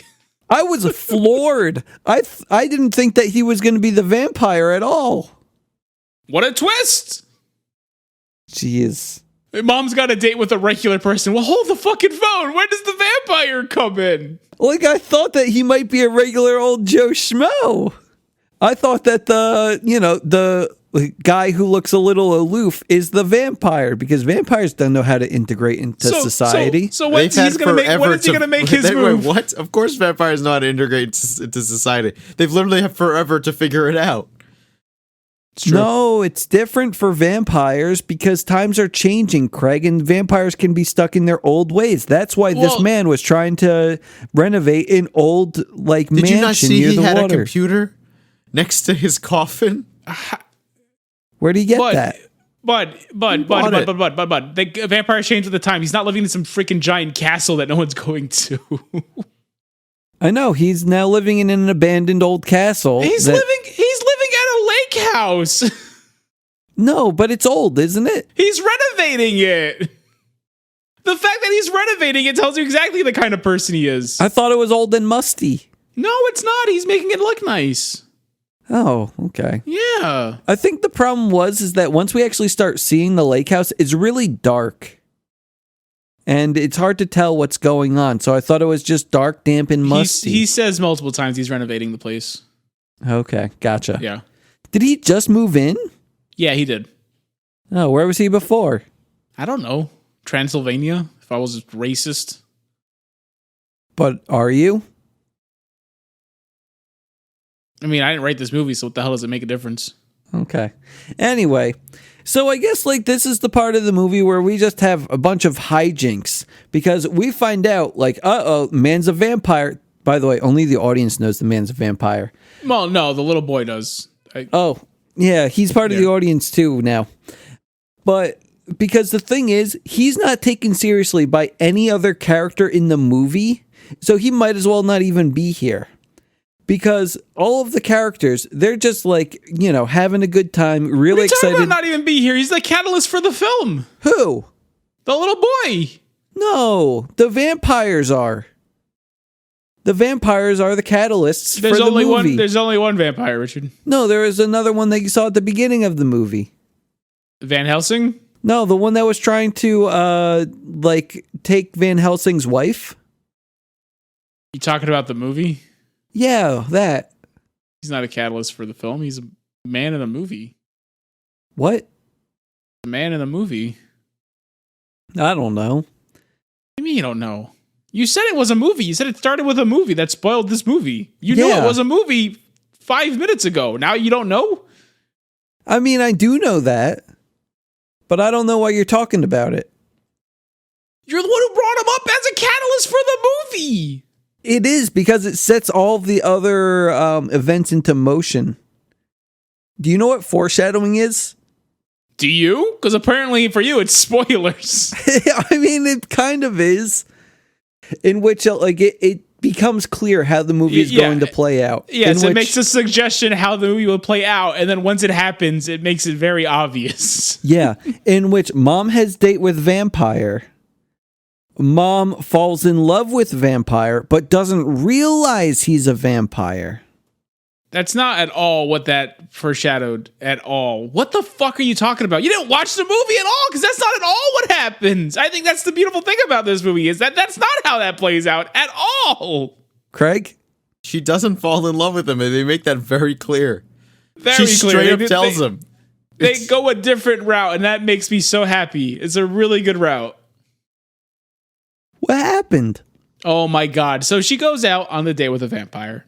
I was floored. I didn't think that he was going to be the vampire at all. What a twist! Jeez. Mom's got a date with a regular person. Well, hold the fucking phone. When does the vampire come in? Like, I thought that he might be a regular old Joe Schmo. I thought that the guy who looks a little aloof is the vampire, because vampires don't know how to integrate into society. So when is he going to make his move? Wait, what? Of course vampires know how to integrate into society. They've literally had forever to figure it out. No, it's different for vampires because times are changing, Craig, and vampires can be stuck in their old ways. That's why this man was trying to renovate an old mansion near the water. Did you not see he had a computer next to his coffin? Where did he get that? But the vampires change with the time. He's not living in some freaking giant castle that no one's going to. I know, he's now living in an abandoned old castle. He's living at a lake house. No, but it's old, isn't it? He's renovating it. The fact that he's renovating it tells you exactly the kind of person he is. I thought it was old and musty. No, it's not. He's making it look nice. Oh, okay. Yeah. I think the problem is that once we actually start seeing the lake house, it's really dark. And it's hard to tell what's going on. So I thought it was just dark, damp, and musty. He says multiple times he's renovating the place. Okay, gotcha. Yeah. Did he just move in? Yeah, he did. Oh, where was he before? I don't know. Transylvania, if I was racist. But are you? I mean, I didn't write this movie, so what the hell does it make a difference? Okay. Anyway, so I guess this is the part of the movie where we just have a bunch of hijinks because we find out man's a vampire. By the way, only the audience knows the man's a vampire. Well, no, the little boy does. Yeah, he's part of the audience too now. But because the thing is, he's not taken seriously by any other character in the movie, so he might as well not even be here. Because all of the characters, they're just having a good time, really excited. About not even be here. He's the catalyst for the film. Who? The little boy. No, the vampires are. The vampires are the catalysts for the movie. There's only one vampire, Richard. No, there is another one that you saw at the beginning of the movie. Van Helsing? No, the one that was trying to take Van Helsing's wife. You talking about the movie? Yeah, that. He's not a catalyst for the film. He's a man in the movie. What? A man in the movie. I don't know. What do you mean you don't know? You said it was a movie. You said it started with a movie that spoiled this movie. You knew it was a movie 5 minutes ago. Now you don't know? I mean, I do know that, but I don't know why you're talking about it. You're the one who brought him up as a catalyst for the movie. It is, because it sets all the other events into motion. Do you know what foreshadowing is? Do you? Because apparently for you, it's spoilers. I mean, it kind of is. In which, it becomes clear how the movie is going to play out. Yes, it makes a suggestion how the movie will play out, and then once it happens, it makes it very obvious. Yeah, in which mom has date with vampire. Mom falls in love with vampire, but doesn't realize he's a vampire. That's not at all what that foreshadowed at all. What the fuck are you talking about? You didn't watch the movie at all, because that's not at all what happens. I think that's the beautiful thing about this movie, is that that's not how that plays out at all. Craig? She doesn't fall in love with him, and they make that very clear. Very she clear. straight up tells him. They go a different route, and that makes me so happy. It's a really good route. What happened? Oh my God. So she goes out on the date with a vampire,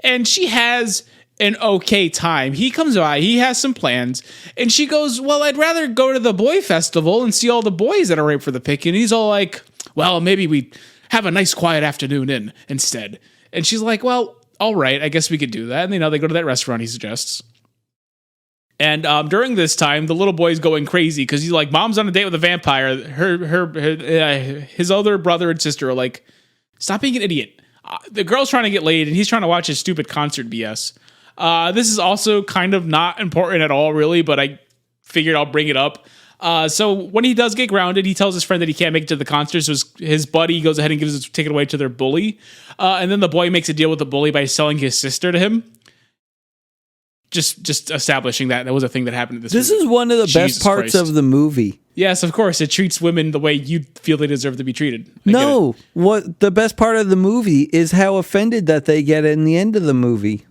and she has an okay time. He comes by, he has some plans, and she goes, well, I'd rather go to the boy festival and see all the boys that are ripe for the picking. And he's all like, well, maybe we have a nice quiet afternoon instead. And she's like, well, all right, I guess we could do that. And they go to that restaurant he suggests. And during this time, the little boy's going crazy because he's like, mom's on a date with a vampire. His other brother and sister are like, stop being an idiot. The girl's trying to get laid, and he's trying to watch his stupid concert BS. This is also kind of not important at all, really, but I figured I'll bring it up. So when he does get grounded, he tells his friend that he can't make it to the concert, so his buddy goes ahead and gives his ticket away to their bully. And then the boy makes a deal with the bully by selling his sister to him. just establishing that was a thing that happened in this This movie. is one of the best Jesus parts Christ. of the movie. Yes, of course. It treats women the way you feel they deserve to be treated. I get No, what the best part of the movie is how offended that they get in the end of the movie.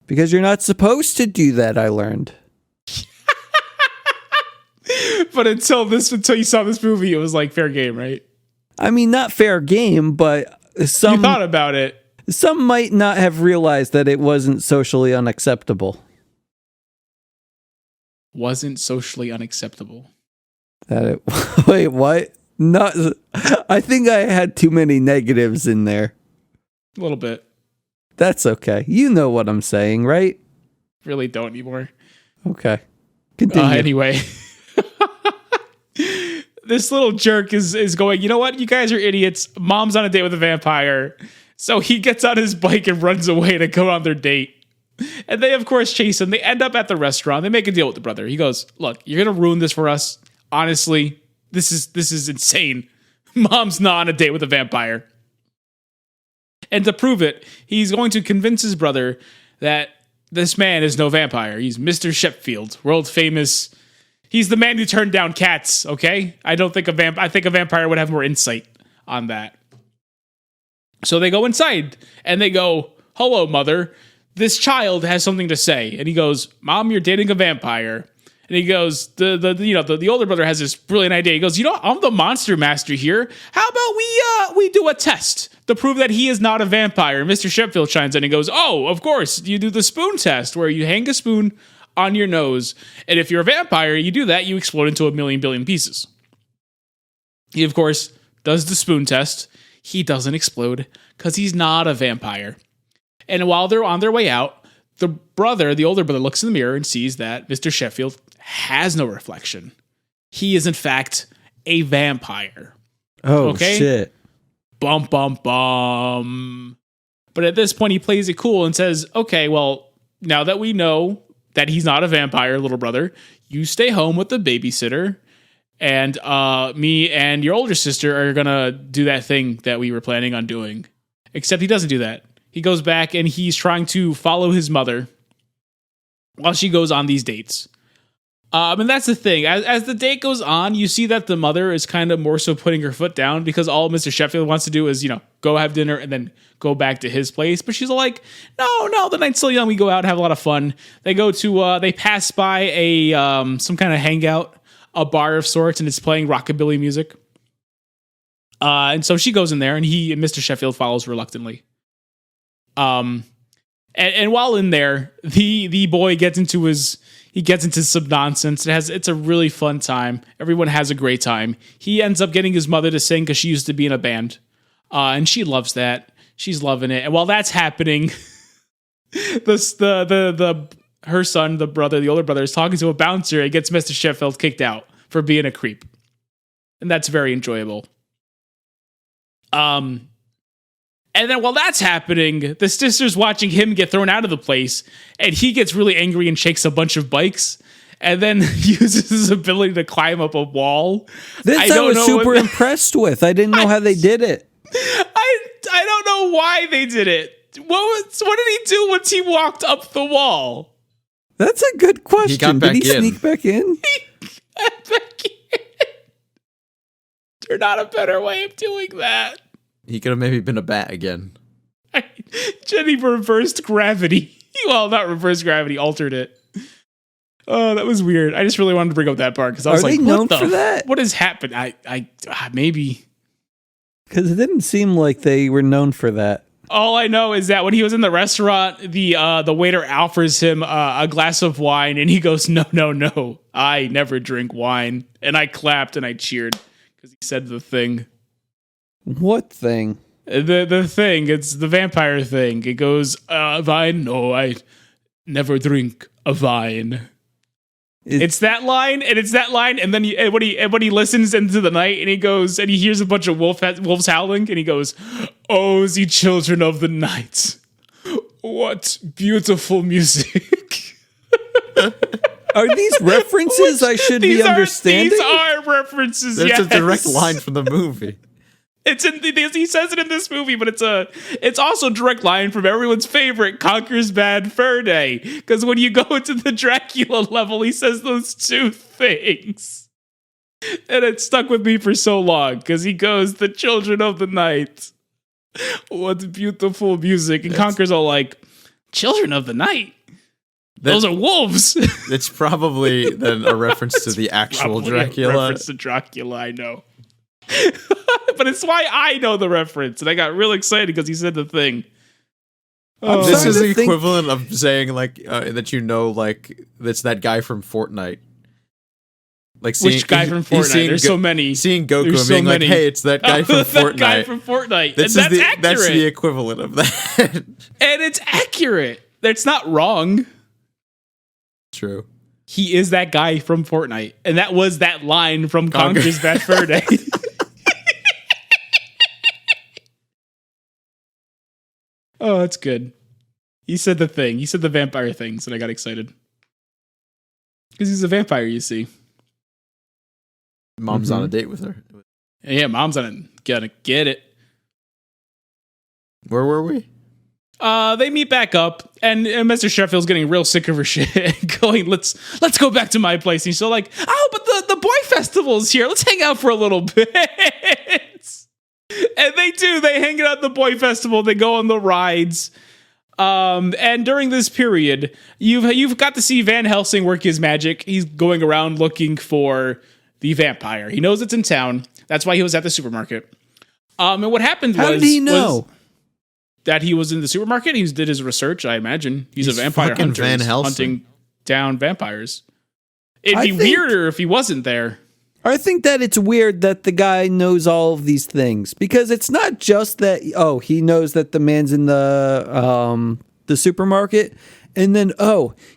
Because you're not supposed to do that, I learned. it. But until you saw this movie, it was like fair game, right? I mean, not fair game, but You some thought about it. might not have realized that it wasn't socially unacceptable. Wasn't socially unacceptable. That it wait, what? Not I think I had too many negatives in there. A little bit. That's okay. You know what I'm saying, right? Really don't anymore. Okay. Continue. Anyway. This little jerk is going, you know what? You guys are idiots. Mom's on a date with a vampire. So he gets on his bike and runs away to go on their date. And they, of course, chase him. They end up at the restaurant. They make a deal with the brother. He goes, look, you're going to ruin this for us. Honestly, this is insane. Mom's not on a date with a vampire. And to prove it, he's going to convince his brother that this man is no vampire. He's Mr. Sheffield, world famous. He's the man who turned down cats, okay? I think a vampire would have more insight on that. So they go inside and they go, hello, mother. This child has something to say. And he goes, Mom, you're dating a vampire. And he goes, the older brother has this brilliant idea. He goes, I'm the monster master here. How about we do a test to prove that he is not a vampire? And Mr. Sheffield chimes in and goes, oh, of course, you do the spoon test where you hang a spoon on your nose. And if you're a vampire, you do that, you explode into 1,000,000 billion pieces. He, of course, does the spoon test. He doesn't explode because he's not a vampire. And while they're on their way out, the older brother, looks in the mirror and sees that Mr. Sheffield has no reflection. He is, in fact, a vampire. Oh, okay? shit. Bum, bum, bum. But at this point, he plays it cool and says, okay, well, now that we know that he's not a vampire, little brother, you stay home with the babysitter, and me and your older sister are going to do that thing that we were planning on doing. Except he doesn't do that. He goes back and he's trying to follow his mother while she goes on these dates. And that's the thing. As the date goes on, you see that the mother is kind of more so putting her foot down because all Mr. Sheffield wants to do is, go have dinner and then go back to his place. But she's like, no, the night's still young. We go out and have a lot of fun. They go to, they pass by a, some kind of hangout, a bar of sorts, and it's playing rockabilly music. And so she goes in there and Mr. Sheffield follows reluctantly. And while in there, the boy gets into some nonsense. It's a really fun time. Everyone has a great time. He ends up getting his mother to sing because she used to be in a band. And she loves that. She's loving it. And while that's happening, her son, the older brother, is talking to a bouncer and gets Mr. Sheffield kicked out for being a creep. And that's very enjoyable. And then while that's happening, the sister's watching him get thrown out of the place, and he gets really angry and shakes a bunch of bikes, and then uses his ability to climb up a wall. This I was super impressed with. I didn't know how they did it. I don't know why they did it. What did he do once he walked up the wall? That's a good question. He got back did he in. sneak back in? He got back in. There's not a better way of doing that. He could have maybe been a bat again. Jenny reversed gravity. Well, not reversed gravity, altered it. Oh, that was weird. I just really wanted to bring up that part because I was Are like, they known for that? What has happened? I maybe. Because it didn't seem like they were known for that. All I know is that when he was in the restaurant, the waiter offers him a glass of wine, and he goes, no, I never drink wine. And I clapped and I cheered because he said the thing. What thing? The thing. It's the vampire thing. It goes, vine? No, I never drink a vine. It's that line, and then when he listens into the night, and he goes, and he hears a bunch of wolves howling, and he goes, "Oh, the children of the night, what beautiful music." Are these references I should be understanding? These are references. There's yes. a direct line from the movie. It's in he says it in this movie, but it's also a direct line from everyone's favorite Conker's Bad Fur Day. Because when you go into the Dracula level, he says those two things. And it stuck with me for so long, because he goes, "The children of the night. What beautiful music." And Conker's all like, "Children of the night? Those are wolves." It's probably then a reference to the actual Dracula. A reference to Dracula, I know. But it's why I know the reference, and I got real excited because he said the thing. This is the equivalent of saying like that like that's that guy from Fortnite. Like which guy from Fortnite? There's so many. Seeing Goku and being like, "Hey, it's that guy from Fortnite." That guy from Fortnite. That's accurate. That's the equivalent of that. And it's accurate. That's not wrong. True. He is that guy from Fortnite, and that was that line from Conker's Bad Fur Day. Oh, that's good. He said the thing. He said the vampire things, and I got excited. Because he's a vampire, you see. Mom's on a date with her. Yeah, mom's on it. Gotta get it. Where were we? They meet back up, and Mr. Sheffield's getting real sick of her shit. Going, let's go back to my place. And he's so like, "Oh, but the boy festival's here. Let's hang out for a little bit." And they do. They hang out at the boy festival. They go on the rides. And during this period, you've got to see Van Helsing work his magic. He's going around looking for the vampire. He knows it's in town. That's why he was at the supermarket. And what happened How did he know? That he was in the supermarket. He did his research, I imagine. He's a vampire hunter. Van Helsing. Hunting down vampires. It'd be weirder if he wasn't there. I think that it's weird that the guy knows all of these things, because it's not just that, he knows that the man's in the supermarket, and then,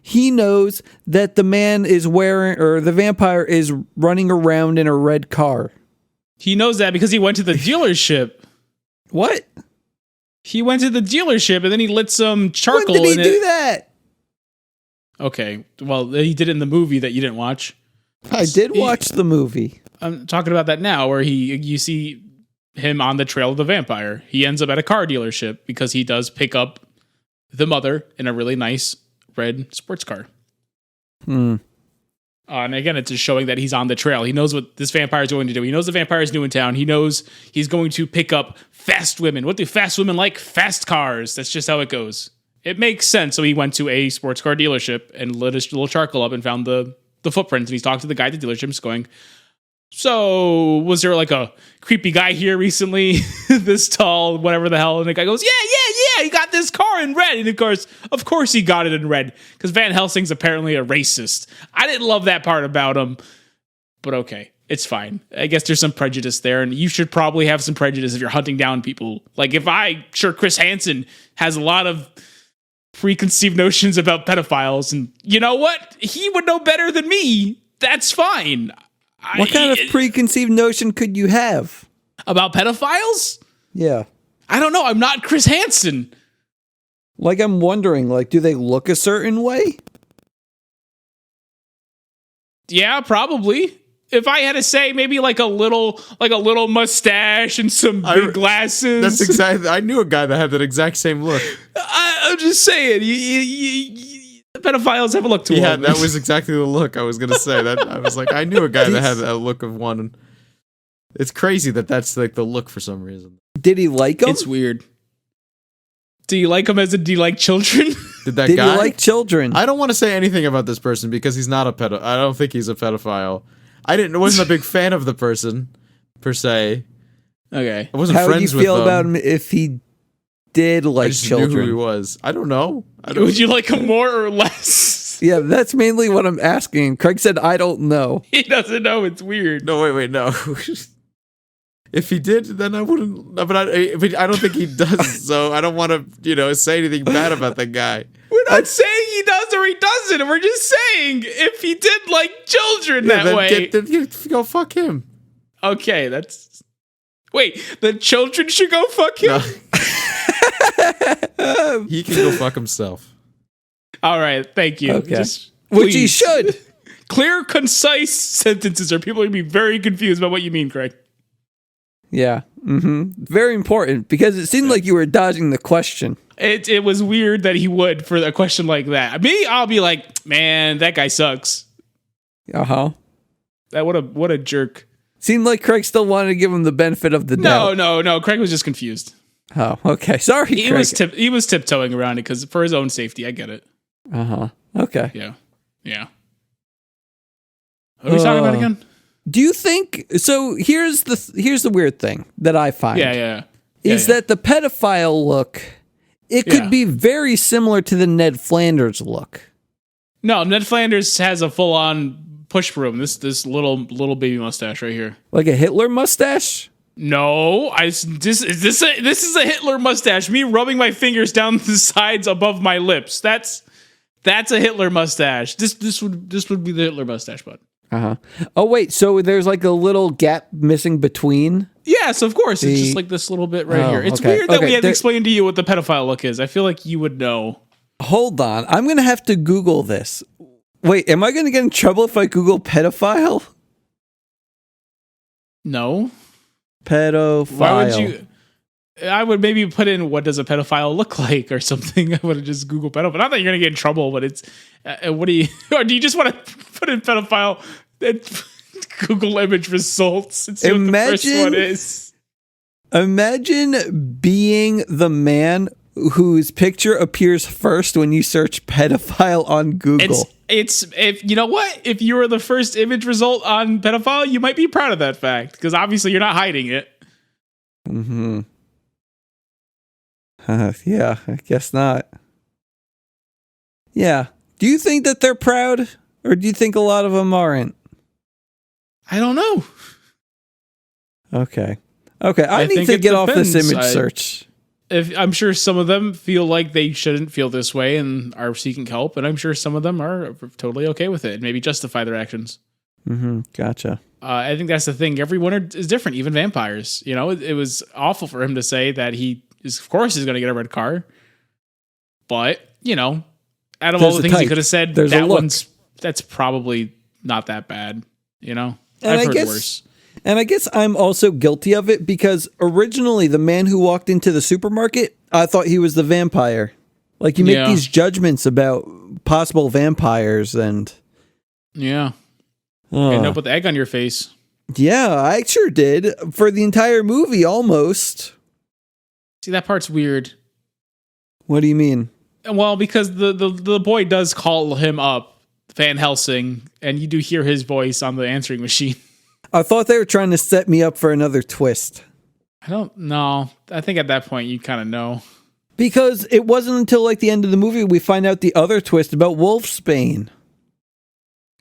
he knows that the man is wearing, or the vampire is running around in a red car. He knows that because he went to the dealership. What? He went to the dealership and then he lit some charcoal in it. When did he do that? Okay, well, he did it in the movie that you didn't watch. I did watch the movie. I'm talking about that now, where you see him on the trail of the vampire. He ends up at a car dealership because he does pick up the mother in a really nice red sports car. And again, it's just showing that he's on the trail. He knows what this vampire is going to do. He knows the vampire is new in town. He knows he's going to pick up fast women. What do fast women like? Fast cars. That's just how it goes. It makes sense. So he went to a sports car dealership and lit his little charcoal up and found the footprints. And he's talked to the guy at the dealership. He's going, "So was there like a creepy guy here recently? This tall, whatever the hell?" And the guy goes, yeah, he got this car in red. And of course he got it in red, because Van Helsing's apparently a racist. I didn't love that part about him, but okay, it's fine. I guess there's some prejudice there, and you should probably have some prejudice if you're hunting down people. Like, sure Chris Hansen has a lot of preconceived notions about pedophiles, and you know what? He would know better than me. That's fine. What kind of preconceived notion could you have? About pedophiles? Yeah. I don't know. I'm not Chris Hansen. Like, I'm wondering, like, do they look a certain way? Yeah, probably. If I had to say, maybe like a little mustache and some big glasses. That's exactly. I knew a guy that had that exact same look. I'm just saying, pedophiles have a look to them. Yeah, that was exactly the look I was gonna say. That I was like, I knew a guy that had a look of one. It's crazy that's like the look for some reason. Did he like him? It's weird. Do you like him do you like children? Did he like children? I don't want to say anything about this person because he's not a pedo. I don't think he's a pedophile. Wasn't a big fan of the person per se. Okay. I wasn't friends with him. How would you feel about him if he did like children? Knew who he was. I don't know. Would you like him more or less? Yeah, that's mainly what I'm asking. Craig said, "I don't know." He doesn't know. It's weird. No, wait, no. If he did, then I wouldn't. But I don't think he does. So I don't want to, say anything bad about that guy. We're not saying he does or he doesn't. We're just saying if he did like children that way. Go fuck him. Okay, wait, the children should go fuck him? No. He can go fuck himself. All right, thank you. Okay. Which he should. Clear, concise sentences, or people are going to be very confused about what you mean, Craig. Yeah. Very important because it seemed like you were dodging the question. It was weird that he would for a question like that. Me, I'll be like, man, that guy sucks. Uh-huh. What a jerk. Seemed like Craig still wanted to give him the benefit of the doubt. No. Craig was just confused. Oh, okay. Sorry, Craig. He was tiptoeing around it because for his own safety. I get it. Uh-huh. Okay. Yeah. What are we talking about again? Do you think so? Here's the weird thing that I find. Is that the pedophile look? It could be very similar to the Ned Flanders look. No, Ned Flanders has a full-on push broom. This little baby mustache right here, like a Hitler mustache. No, this is a Hitler mustache. Me rubbing my fingers down the sides above my lips. That's a Hitler mustache. This would be the Hitler mustache, bud. Uh-huh. Oh wait, so there's like a little gap missing between? Yes, of course. It's just like this little bit right here. It's weird that we had to explain to you what the pedophile look is. I feel like you would know. Hold on. I'm going to have to Google this. Wait, am I going to get in trouble if I Google pedophile? No. Pedophile. Why would you? I would maybe put in what does a pedophile look like or something. I would have just Google pedophile. Not that you're going to get in trouble, but it's what do you? Or do you just want to put in pedophile and Google image results and see what the first one is? Imagine being the man whose picture appears first when you search pedophile on Google. It's if you know what, if you were the first image result on pedophile, you might be proud of that fact because obviously you're not hiding it. Mm-hmm. Yeah, I guess not. Yeah. Do you think that they're proud, or do you think a lot of them aren't? I don't know. Okay. I need to get off this image search. I'm sure some of them feel like they shouldn't feel this way and are seeking help, and I'm sure some of them are totally okay with it and maybe justify their actions. Mm-hmm. Gotcha. I think that's the thing. Everyone is different, even vampires. You know, it was awful for him to say that he is, of course, he's going to get a red car. But, you know, out of all the things he could have said, that's probably not that bad. You know, I've heard worse. And I guess I'm also guilty of it because originally the man who walked into the supermarket, I thought he was the vampire. Like you make these judgments about possible vampires and... Yeah. You end up with egg on your face. Yeah, I sure did. For the entire movie, almost. See, that part's weird. What do you mean? Well, because the boy does call him up, Van Helsing, and you do hear his voice on the answering machine. I thought they were trying to set me up for another twist. I don't know. I think at that point you kind of know. Because it wasn't until like the end of the movie we find out the other twist about Wolfsbane.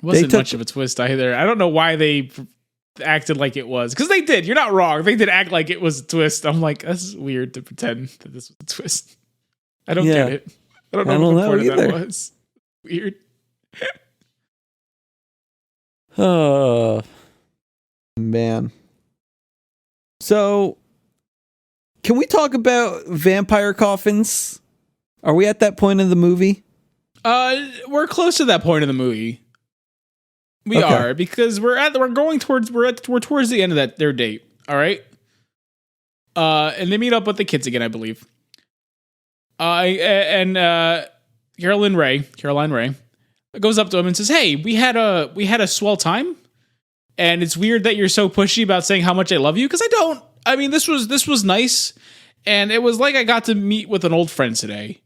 Wasn't much of a twist either. I don't know why they acted like it was. Because they did. You're not wrong. They did act like it was a twist. I'm like, that's weird to pretend that this was a twist. I don't get it. I don't know what the point of that was. Weird. Oh, man. So, can we talk about vampire coffins? Are we at that point in the movie? We're close to that point in the movie. We are, because we're towards the end of their date. All right. And they meet up with the kids again, I believe. And Caroline Ray goes up to him and says, "Hey, we had a swell time, and it's weird that you're so pushy about saying how much I love you, because I don't. I mean, this was nice, and it was like I got to meet with an old friend today.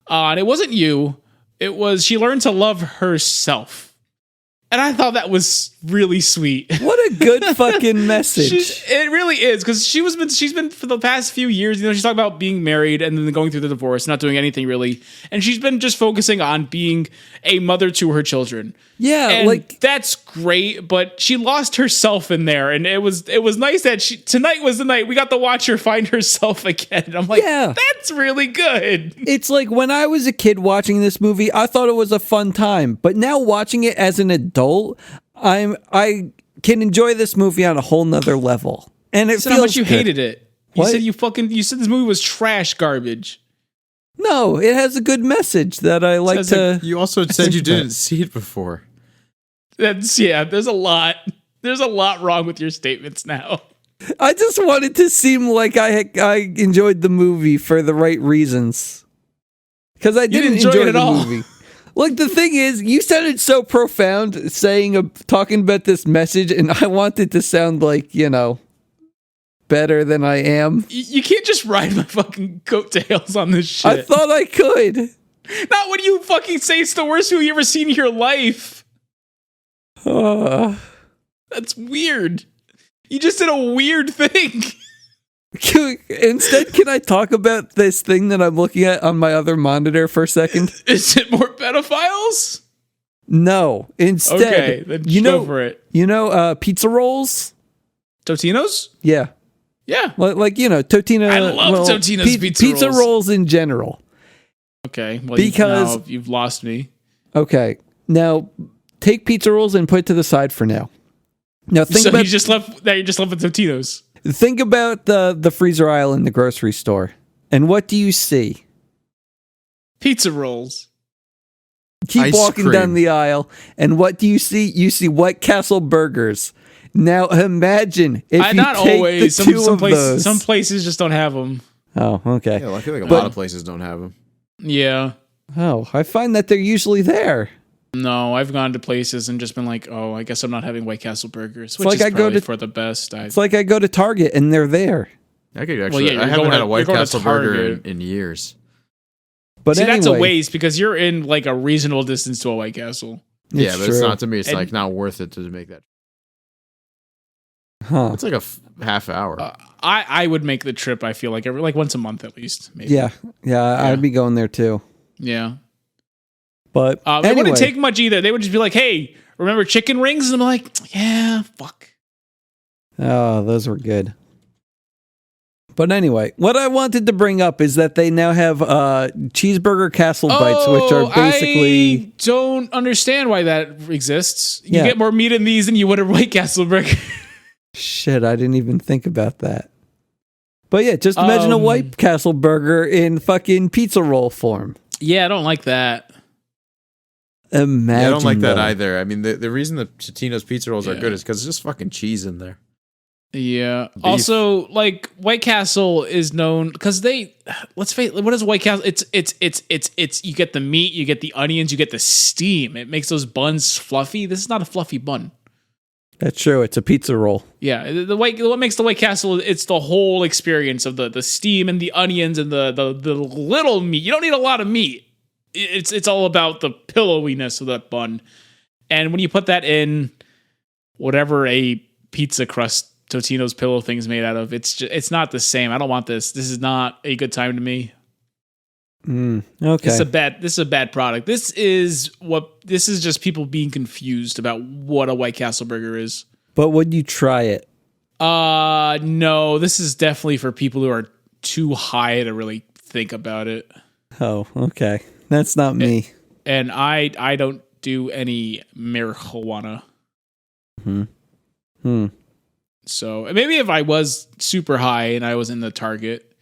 And it wasn't you. It was she learned to love herself." And I thought that was really sweet. What a good fucking message. It really is, because she's been for the past few years, you know, she's talking about being married and then going through the divorce, not doing anything really. And she's been just focusing on being a mother to her children. Yeah, and like that's great, but she lost herself in there, and it was nice that tonight was the night we got to watch her find herself again. And I'm like, that's really good. It's like when I was a kid watching this movie, I thought it was a fun time, but now watching it as an adult, I can enjoy this movie on a whole nother level. And it feels how much you good. hated it. You said you said this movie was trash garbage. No, it has a good message that I like to. You also said you didn't see it before. There's a lot wrong with your statements now. I just wanted to seem like I enjoyed the movie for the right reasons. Because I didn't enjoy it at the all. movie. Like, the thing is, you sounded so profound talking about this message, and I wanted to sound like, better than I am. You can't just ride my fucking coattails on this shit. I thought I could. Not when you fucking say it's the worst movie you ever seen in your life. That's weird. You just did a weird thing. Instead, can I talk about this thing that I'm looking at on my other monitor for a second? Is it more pedophiles? No. Instead, Okay, then go for it. Pizza rolls? Totino's? Yeah. Yeah. Totino. I love Totino's pizza rolls in general. Okay. Well, Because you've lost me. Okay. Now, take pizza rolls and put it to the side for now. Now, You just left with Totino's. Think about the freezer aisle in the grocery store. And what do you see? Pizza rolls. Keep Ice walking cream. down the aisle, and what do you see? You see White Castle burgers. Now imagine if you Not take always. the two Some of places, those. some places just don't have them. Oh, okay. Yeah, I feel like a lot of places don't have them. Yeah. Oh, I find that they're usually there. No, I've gone to places and just been like, oh, I guess I'm not having White Castle burgers, which like is I go probably to- for the best. It's like I go to Target and they're there. I could actually. you're I haven't going had to- a White you're going to Castle burger Target. in years. But See, anyway, that's a waste because you're in like a reasonable distance to a White Castle. Yeah, but it's true. not to me. It's And- like not worth it to make that. Huh. It's like a half hour. I would make the trip. I feel like every once a month at least. Maybe. Yeah, I'd be going there too. Yeah. But It anyway, wouldn't take much either. They would just be like, "Hey, remember chicken rings?" And I'm like, "Yeah, fuck." oh, those were good. But anyway, what I wanted to bring up is that they now have cheeseburger castle bites, which are basically I don't understand why that exists. You Yeah. get more meat in these than you would a White Castle burger. shit. I didn't even think about that. But yeah, just imagine a White Castle burger in fucking pizza roll form. Yeah, I don't like that. Imagine. Yeah, I don't like that though. either. I mean, the reason the Totino's pizza rolls are good is because there's just fucking cheese in there. Yeah. Also, like White Castle is known because let's face it, what is White Castle? It's you get the meat, you get the onions, you get the steam. It makes those buns fluffy. This is not a fluffy bun. That's true. It's a pizza roll. Yeah, what makes the White Castle? It's the whole experience of the steam and the onions and the little meat. You don't need a lot of meat. It's all about the pillowiness of that bun. And when you put that in whatever a pizza crust Totino's pillow thing's made out of, it's not the same. I don't want this. This is not a good time to me. Okay. This is a bad product. This is just people being confused about what a White Castle burger is. But would you try it? No, this is definitely for people who are too high to really think about it. Oh, okay. That's not me. And I don't do any marijuana. So maybe if I was super high and I was in the Target,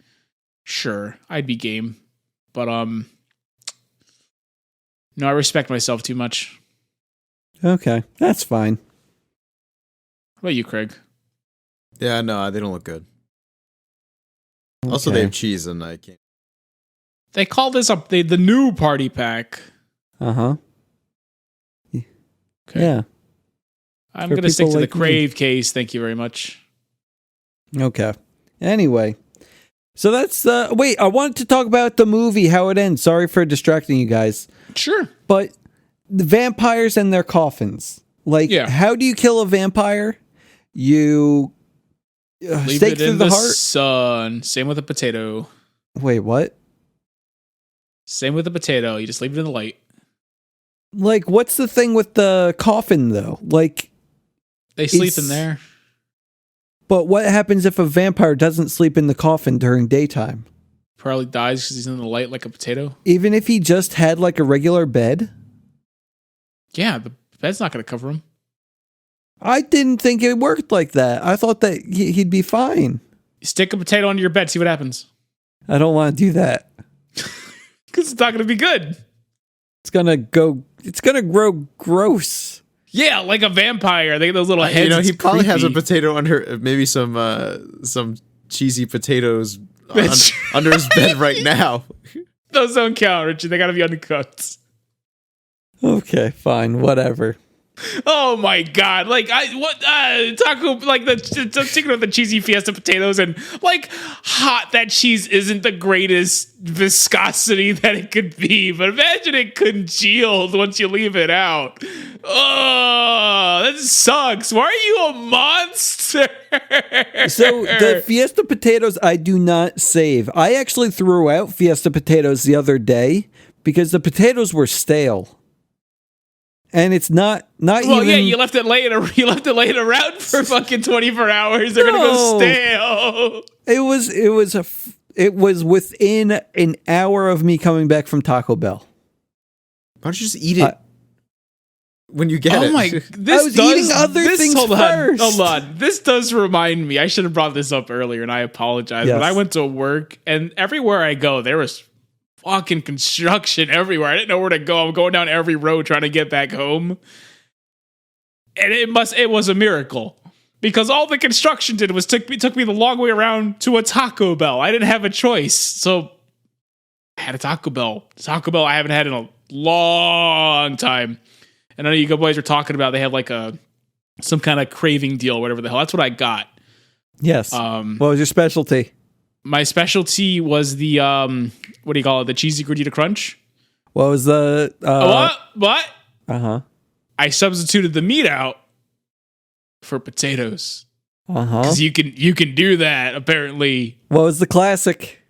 sure, I'd be game. But no, I respect myself too much. Okay, that's fine. How about you, Craig? Yeah, no, they don't look good. Also, Okay. they have cheese, and I can't. They call this the new party pack. Uh-huh. Okay. Yeah. I'm For going to stick people to the like me. Crave case. Thank you very much. Okay. Anyway. So that's wait, I wanted to talk about the movie, how it ends. Sorry for distracting you guys. Sure. But the vampires and their coffins. Like, Yeah. how do you kill a vampire? You Leave stake it through in the the heart. sun. Same with a potato. Wait, what? Same with a potato. You just leave it in the light. Like, what's the thing with the coffin, though? Like, They sleep It's- in there. but what happens if a vampire doesn't sleep in the coffin during daytime? Probably dies because he's in the light like a potato. Even if he just had, like, a regular bed? Yeah, the bed's not going to cover him. I didn't think it worked like that. I thought that he'd be fine. You stick a potato under your bed, see what happens. I don't want to do that. Because it's not going to be good. It's gonna grow gross. Yeah, like a vampire. They get those little heads. You know, he It's probably has a creepy. potato under, maybe some cheesy potatoes under his bed right now. Those don't count, Richard. They gotta be uncooked. Okay, fine, whatever. Oh my god! Like taco, like the chicken with the cheesy fiesta potatoes, and like hot. That cheese isn't the greatest viscosity that it could be, but imagine it congealed once you leave it out. Oh, that sucks. Why are you a monster? So the Fiesta potatoes I do not save. I actually threw out Fiesta potatoes the other day because the potatoes were stale. And it's not Well, even. yeah, you left it laying around for fucking 24 hours. They're gonna go stale. It was within an hour of me coming back from Taco Bell. Why don't you just eat it when you get it? Oh my! I was eating other things first. Hold on. This does remind me. I should have brought this up earlier, and I apologize. Yes. But I went to work, and everywhere I go, there was fucking construction everywhere. I didn't know where to go. I'm going down every road trying to get back home. And it was a miracle. Because all the construction did was took me the long way around to a Taco Bell. I didn't have a choice. So I had a Taco Bell. Taco Bell I haven't had in a long time. And I know you boys were talking about they have like some kind of craving deal, whatever the hell. That's what I got. Yes. What was your specialty? My specialty was the what do you call it? The cheesy gordita crunch. What was the What? Uh-huh. I substituted the meat out for potatoes. Uh-huh. Because you can do that, apparently. What was the classic?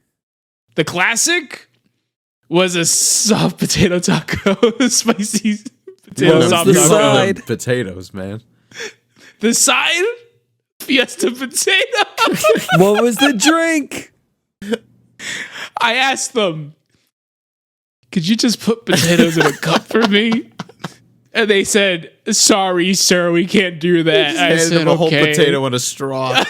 The classic was a soft potato taco. Spicy potato What was soft the taco. side? Potatoes, man. The side? Fiesta potato. What was the drink? I asked them, could you just put potatoes in a cup for me? And they said, sorry, sir, we can't do that. I Handed said, him a whole okay. potato in a straw.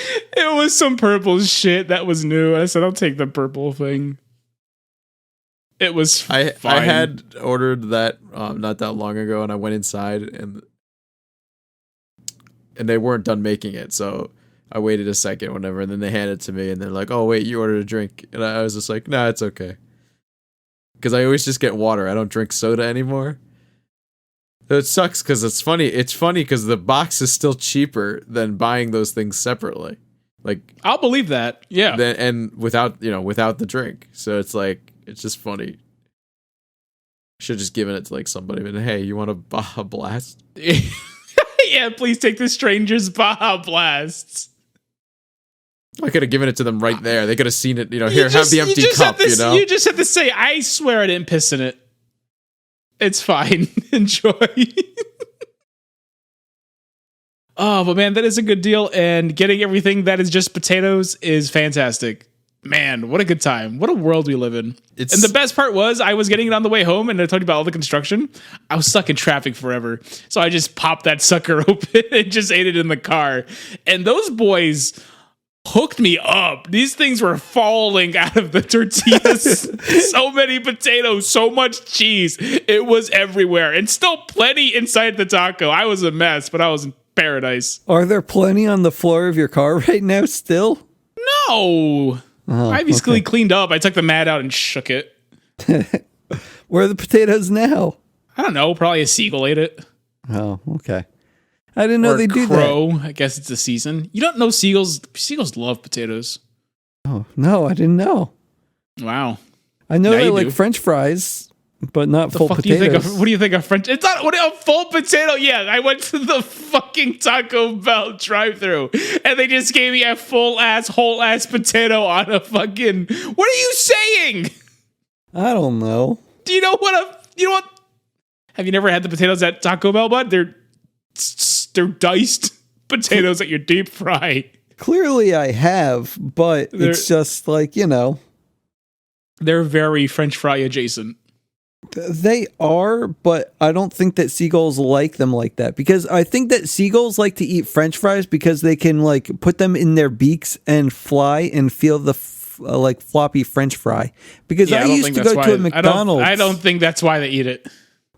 It was some purple shit that was new. I said, I'll take the purple thing. It was fine. I had ordered that not that long ago, and I went inside, and they weren't done making it, so I waited a second, whatever, and then they handed it to me, and they're like, oh, wait, you ordered a drink. And I was just like, nah, it's okay. Because I always just get water. I don't drink soda anymore. So it sucks because it's funny. It's funny because the box is still cheaper than buying those things separately. Like, I'll believe that. Yeah. and without the drink. So it's like, it's just funny. Should have just given it to like somebody. But hey, you want a Baja Blast? Yeah, please take the stranger's Baja Blasts. I could have given it to them right there. They could have seen it. Here, have the empty cup. You just have to say, I swear I didn't piss in it. It's fine. Enjoy. Oh, but man, that is a good deal. And getting everything that is just potatoes is fantastic. Man, what a good time. What a world we live in. And the best part was I was getting it on the way home and I told you about all the construction. I was stuck in traffic forever. So I just popped that sucker open and just ate it in the car. And those boys hooked me up. These things were falling out of the tortillas. So many potatoes, so much cheese. It was everywhere. And still plenty inside the taco. I was a mess, but I was in paradise. Are there plenty on the floor of your car right now still? No. Oh, I basically cleaned up. I took the mat out and shook it. Where are the potatoes now? I don't know. Probably a seagull ate it. Oh, okay. I didn't know Or they do that. crow. I guess it's the season. You don't know seagulls. Seagulls love potatoes. Oh, no, I didn't know. Wow. I know Now they you like do. French fries, but not The full fuck do you potatoes. think? What do you think of French? It's not a full potato. Yeah, I went to the fucking Taco Bell drive-thru, and they just gave me a whole ass potato on a fucking. What are you saying? I don't know. Do you know what? Have you never had the potatoes at Taco Bell, bud? They're diced potatoes that you deep fry. Clearly I have, but it's just like, They're very French fry adjacent. They are, but I don't think that seagulls like them like that, because I think that seagulls like to eat French fries because they can like put them in their beaks and fly and feel the like floppy French fry because I used to go to a McDonald's. I don't think that's why they eat it.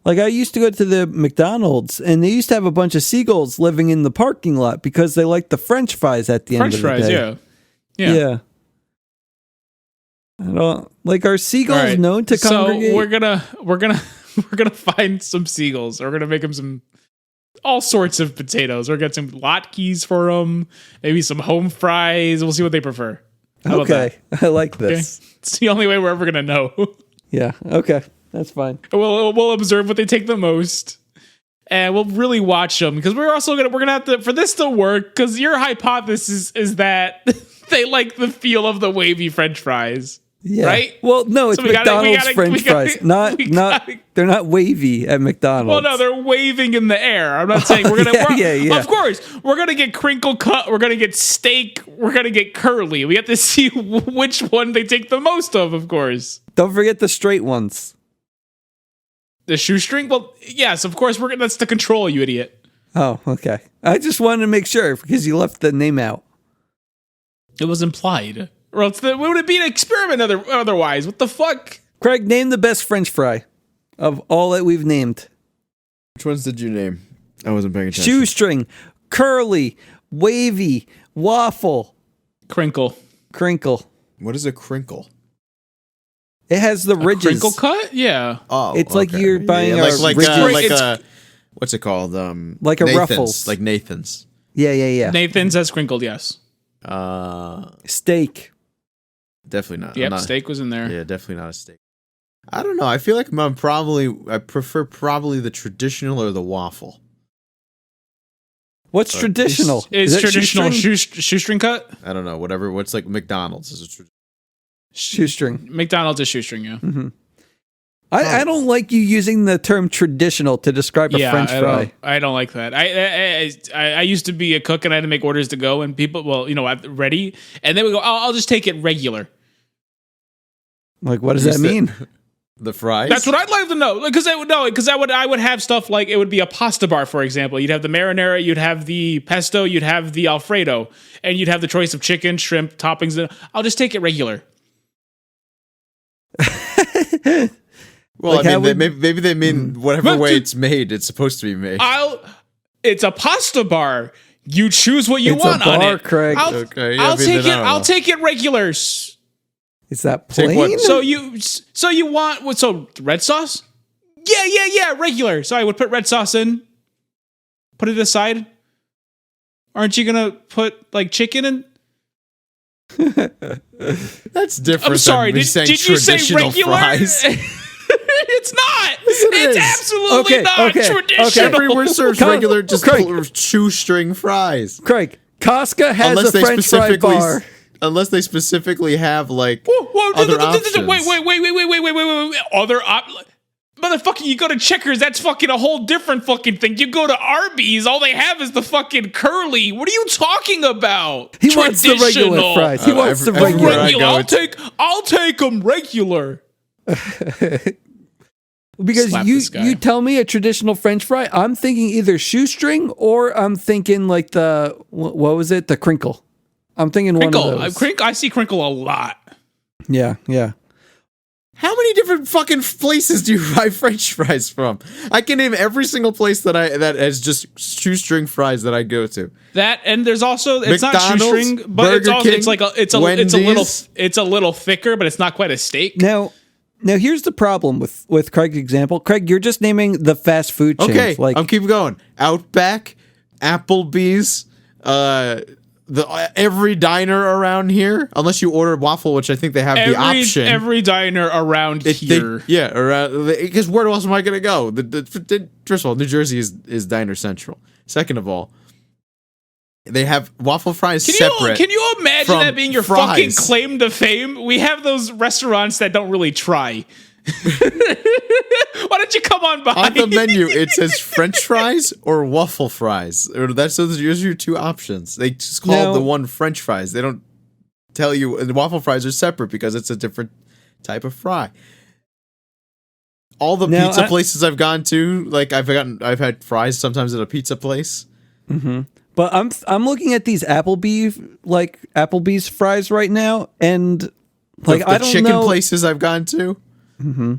Like I used to go to the McDonald's and they used to have a bunch of seagulls living in the parking lot because they like the French fries at the end of the day. French fries, yeah. I don't like are seagulls known to congregate? So we're gonna find some seagulls. We're gonna make them some all sorts of potatoes. We're gonna get some latkes for them. Maybe some home fries. We'll see what they prefer. How okay, I like this. Okay? It's the only way we're ever gonna know. Yeah. Okay, that's fine. We'll observe what they take the most, and we'll really watch them because we're gonna have to for this to work. Because your hypothesis is that they like the feel of the wavy French fries. Yeah. Right? Well, no, it's McDonald's French fries. They're not wavy at McDonald's. Well, no, they're waving in the air. I'm not saying we're gonna. Yeah. Of course, we're gonna get crinkle cut. We're gonna get steak. We're gonna get curly. We have to see which one they take the most of course. Don't forget the straight ones. The shoestring? Well, yes, of course. That's the control, you idiot. Oh, okay. I just wanted to make sure because you left the name out. It was implied. Or else it would be an experiment otherwise. What the fuck? Craig, name the best French fry of all that we've named. Which ones did you name? I wasn't paying attention. Shoestring, curly, wavy, waffle, crinkle. What is a crinkle? It has the ridges. Crinkle cut? Yeah. Oh, it's like you're buying like ridges. a what's it called? Like a Nathan's, Ruffles, like Nathan's. Yeah. Nathan's has crinkled. Yes. Steak. Definitely not. Yep, steak was in there. Yeah, definitely not a steak. I don't know. I feel like I prefer probably the traditional or the waffle. What's traditional? Is traditional shoestring cut? I don't know. Whatever. What's like McDonald's is a shoestring. McDonald's is shoestring. Yeah. Mm-hmm. I don't like you using the term traditional to describe a French fry. I don't like that. I used to be a cook and I had to make orders to go and people, ready, and they would go, I'll just take it regular. Like, what does that mean? The fries? That's what I'd like to know. Because I would have stuff like it would be a pasta bar, for example. You'd have the marinara, you'd have the pesto, you'd have the Alfredo, and you'd have the choice of chicken, shrimp, toppings. I'll just take it regular. Well, like maybe they mean whatever way it's made, it's supposed to be made. It's a pasta bar. You choose what you want on it. Craig. I'll take it regular. Is that plain? So you want red sauce? Yeah, regular. So I would put red sauce in. Put it aside. Aren't you gonna put like chicken in? That's different. I'm sorry. Did you say regular? Fries. It's not. It's absolutely not traditional. Okay. Everywhere serves regular, just shoestring fries. Craig, Costco has a French fry bar. Unless they specifically have like other options. Wait. Other motherfucker, you go to Checkers, that's fucking a whole different fucking thing. You go to Arby's, all they have is the fucking curly. What are you talking about? He wants the regular fries. He wants the regular. I'll take them regular. Because you tell me a traditional French fry, I'm thinking either shoestring or I'm thinking like the what was it? The crinkle. I'm thinking crinkle. One of those. I see crinkle a lot. Yeah. How many different fucking places do you buy French fries from? I can name every single place that has just shoestring fries that I go to. That and there's also it's McDonald's, not shoestring, but Burger King, it's a little thicker, but it's not quite a steak. Now here's the problem with Craig's example. Craig, you're just naming the fast food chains. Okay, I'm keep going. Outback, Applebee's, every diner around here, unless you order waffle, which I think they have the option. Every diner around here. Around because where else am I going to go? First of all, New Jersey is diner central. Second of all, they have waffle fries separate. Can you imagine that being your fries. fucking claim to fame? We have those restaurants that don't really try. Why don't you come on by? On the menu, it says French fries or waffle fries. Those are your two options. They just call the one French fries. They don't tell you. And the waffle fries are separate because it's a different type of fry. All the pizza places I've gone to, like I've had fries sometimes at a pizza place. Mm-hmm. But I'm looking at these Applebee's fries right now, and Like, I don't chicken know. places I've gone to. Mm-hmm.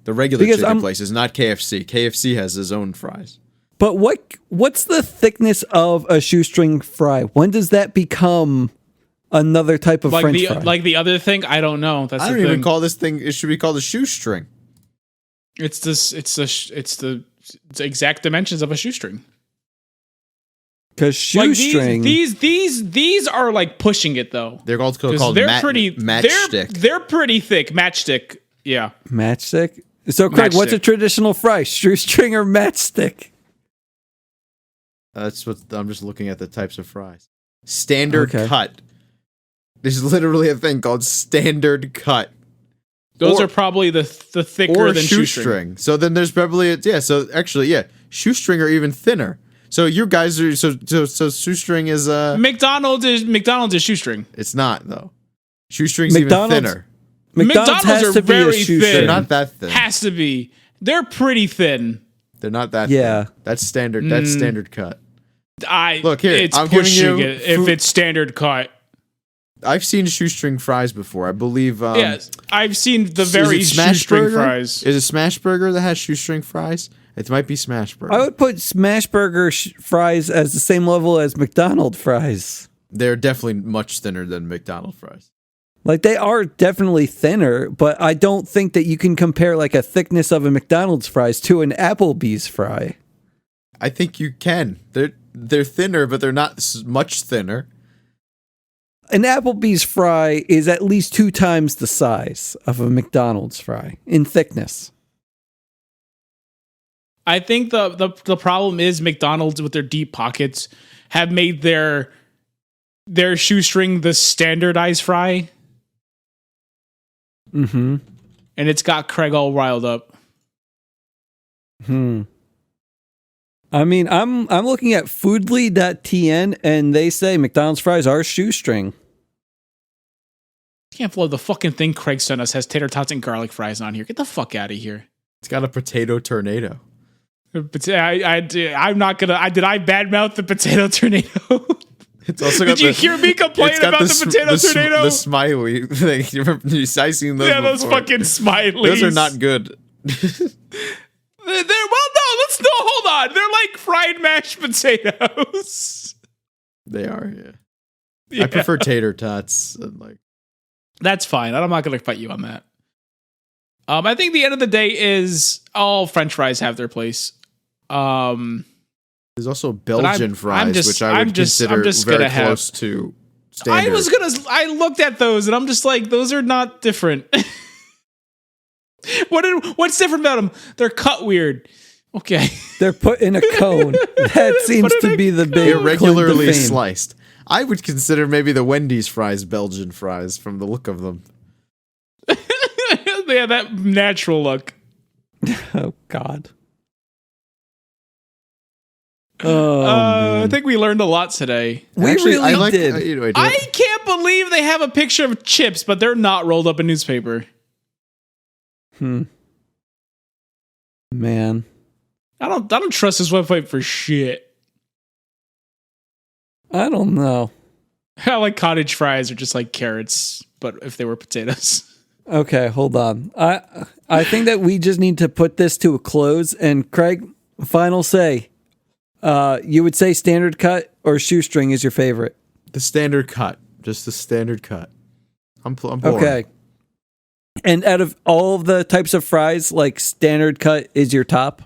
The regular Because chicken places, not KFC. KFC has his own fries. But what's the thickness of a shoestring fry? When does that become another type of French fry? Like the other thing, I don't know. That's I don't even call this thing. It should be called a shoestring. It's the exact dimensions of a shoestring. Because shoestring, like these are like pushing it though. They're called matchstick. They're pretty thick. Matchstick. Yeah. Matchstick. So Craig, what's a traditional fry? Shoestring or matchstick? That's what I'm just looking at the types of fries. Standard cut. There's literally a thing called standard cut. Those are probably the thicker than shoestring. So then there's probably So actually, shoestring are even thinner. So you guys are so shoestring is McDonald's is shoestring. It's not though. Shoestring's even thinner. McDonald's has to very be a shoestring. thin. They're not that thin. Has to be. They're pretty thin. They're not that thin. That's standard. That's standard cut. Look here. It's I'm pushing giving you it if it's standard cut. I've seen shoestring fries before. I believe. Yes, I've seen the very shoestring fries. Is it Smashburger that has shoestring fries? It might be Smashburger. I would put Smashburger fries as the same level as McDonald's fries. They're definitely much thinner than McDonald's fries. Like, they are definitely thinner, but I don't think that you can compare like a thickness of a McDonald's fries to an Applebee's fry. I think you can. They're thinner, but they're not much thinner. An Applebee's fry is at least 2 times the size of a McDonald's fry in thickness. I think the problem is McDonald's with their deep pockets have made their shoestring the standardized fry. Mm-hmm. And it's got Craig all riled up. I mean, I'm looking at foodly.tn and they say McDonald's fries are shoestring. Can't believe the fucking thing Craig sent us has tater tots and garlic fries on here. Get the fuck out of here. It's got a potato tornado. But I'm not gonna. Did I badmouth the potato tornado? It's also Did you hear me complain about the potato tornado? The smiley thing. You remember? I seen those. Yeah, those before. fucking smileys. Those are not good. Hold on. They're like fried mashed potatoes. They are, yeah. I prefer tater tots. That's fine. I'm not going to fight you on that. I think the end of the day is all French fries have their place. There's also Belgian fries, which I would consider very close to standard. I looked at those and I'm just like, those are not different. What's different about them? They're cut weird. Okay. They're put in a cone. That seems to be the big irregularly sliced. I would consider maybe the Wendy's fries Belgian fries from the look of them. They have that natural look. Oh, God. Oh, I think we learned a lot today. We really did. I can't believe they have a picture of chips, but they're not rolled up in newspaper. Man. I don't trust this website for shit. I don't know. I like cottage fries are just like carrots, but if they were potatoes. Okay, hold on. I think that we just need to put this to a close. And Craig, final say. You would say standard cut or shoestring is your favorite? The standard cut. Just the standard cut. I'm bored. Okay. And out of all of the types of fries, like standard cut is your top?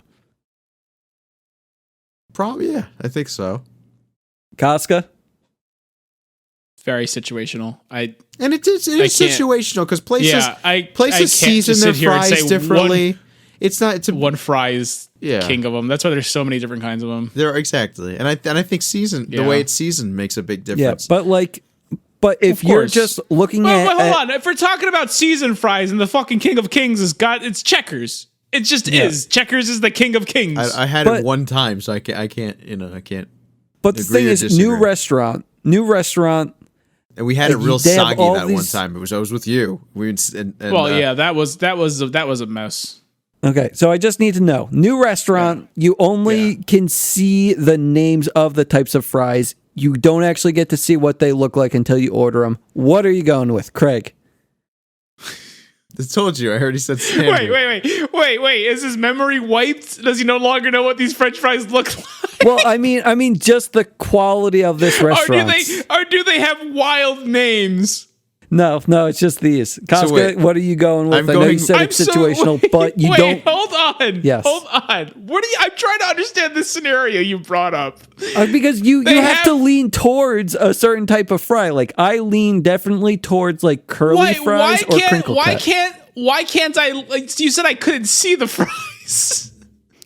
Probably, yeah. I think so. Casca? Very situational. It is situational because places season their fries differently. It's one fry is king of them. That's why there's so many different kinds of them. There exactly, and I think the way it's seasoned makes a big difference. Yeah, but if you're just looking at, hold on, if we're talking about seasoned fries and the fucking king of kings it's Checkers. It just is. Checkers is the king of kings. I had it one time, so I can't. But the thing is, new restaurant, and we had it real soggy that one time. I was with you. That was a mess. Okay, so I just need to know. New restaurant, you only can see the names of the types of fries. You don't actually get to see what they look like until you order them. What are you going with, Craig? I told you. I heard he said standard. Wait. Is his memory wiped? Does he no longer know what these French fries look like? Well, I mean, just the quality of this restaurant. Or do they have wild names? No, it's just these. Kafka, wait. what are you going with? I know you said it's situational, but you don't. Hold on. Yes. Hold on. I'm trying to understand this scenario you brought up. Because you have to lean towards a certain type of fry. Like, I lean definitely towards, like, curly fries or crinkle cut. Why can't I, like, you said I couldn't see the fries.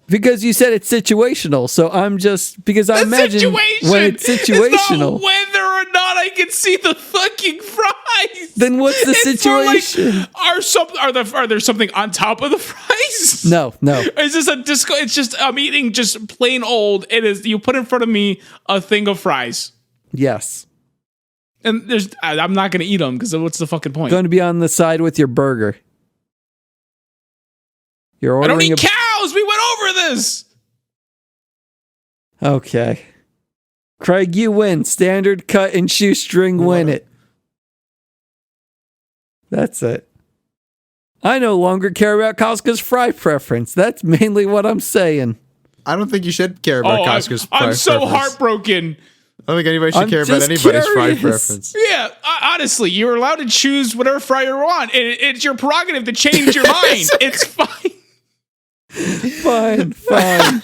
Because you said it's situational, so I'm just, because I imagine when it's situational. It's not whether or not I can see the fucking fries. Then what's the situation? Are there something on top of the fries? No. Is this a disco? It's just, I'm eating just plain old. It is, you put in front of me a thing of fries. Yes. And I'm not going to eat them because what's the fucking point? Going to be on the side with your burger. You're ordering I don't eat cows. We went over this. Okay. Craig, you win. Standard cut and shoestring win it. That's it. I no longer care about Costco's fry preference. That's mainly what I'm saying. I don't think you should care about Costco's fry preference. I'm so heartbroken. I don't think anybody should care about anybody's fry preference. Yeah, honestly, you're allowed to choose whatever fry you want. It's your prerogative to change your mind. It's fine. Fine.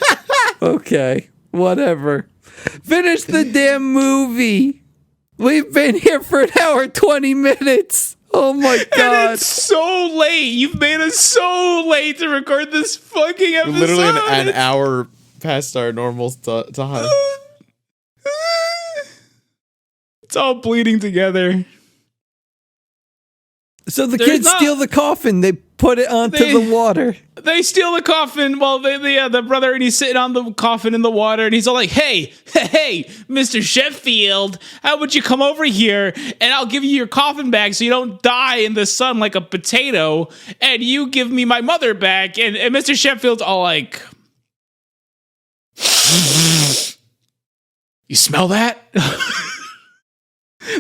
Okay, whatever. Finish the damn movie. We've been here for an hour 20 minutes. Oh my god. And it's so late. You've made us so late to record this fucking episode. Literally an hour past our normal time. It's all bleeding together. So the kids steal the coffin. They put it onto the water. They steal the coffin. Well, the brother, and he's sitting on the coffin in the water, and he's all like, hey, Mr. Sheffield, how about you come over here, and I'll give you your coffin back so you don't die in the sun like a potato, and you give me my mother back. And Mr. Sheffield's all like, you smell that?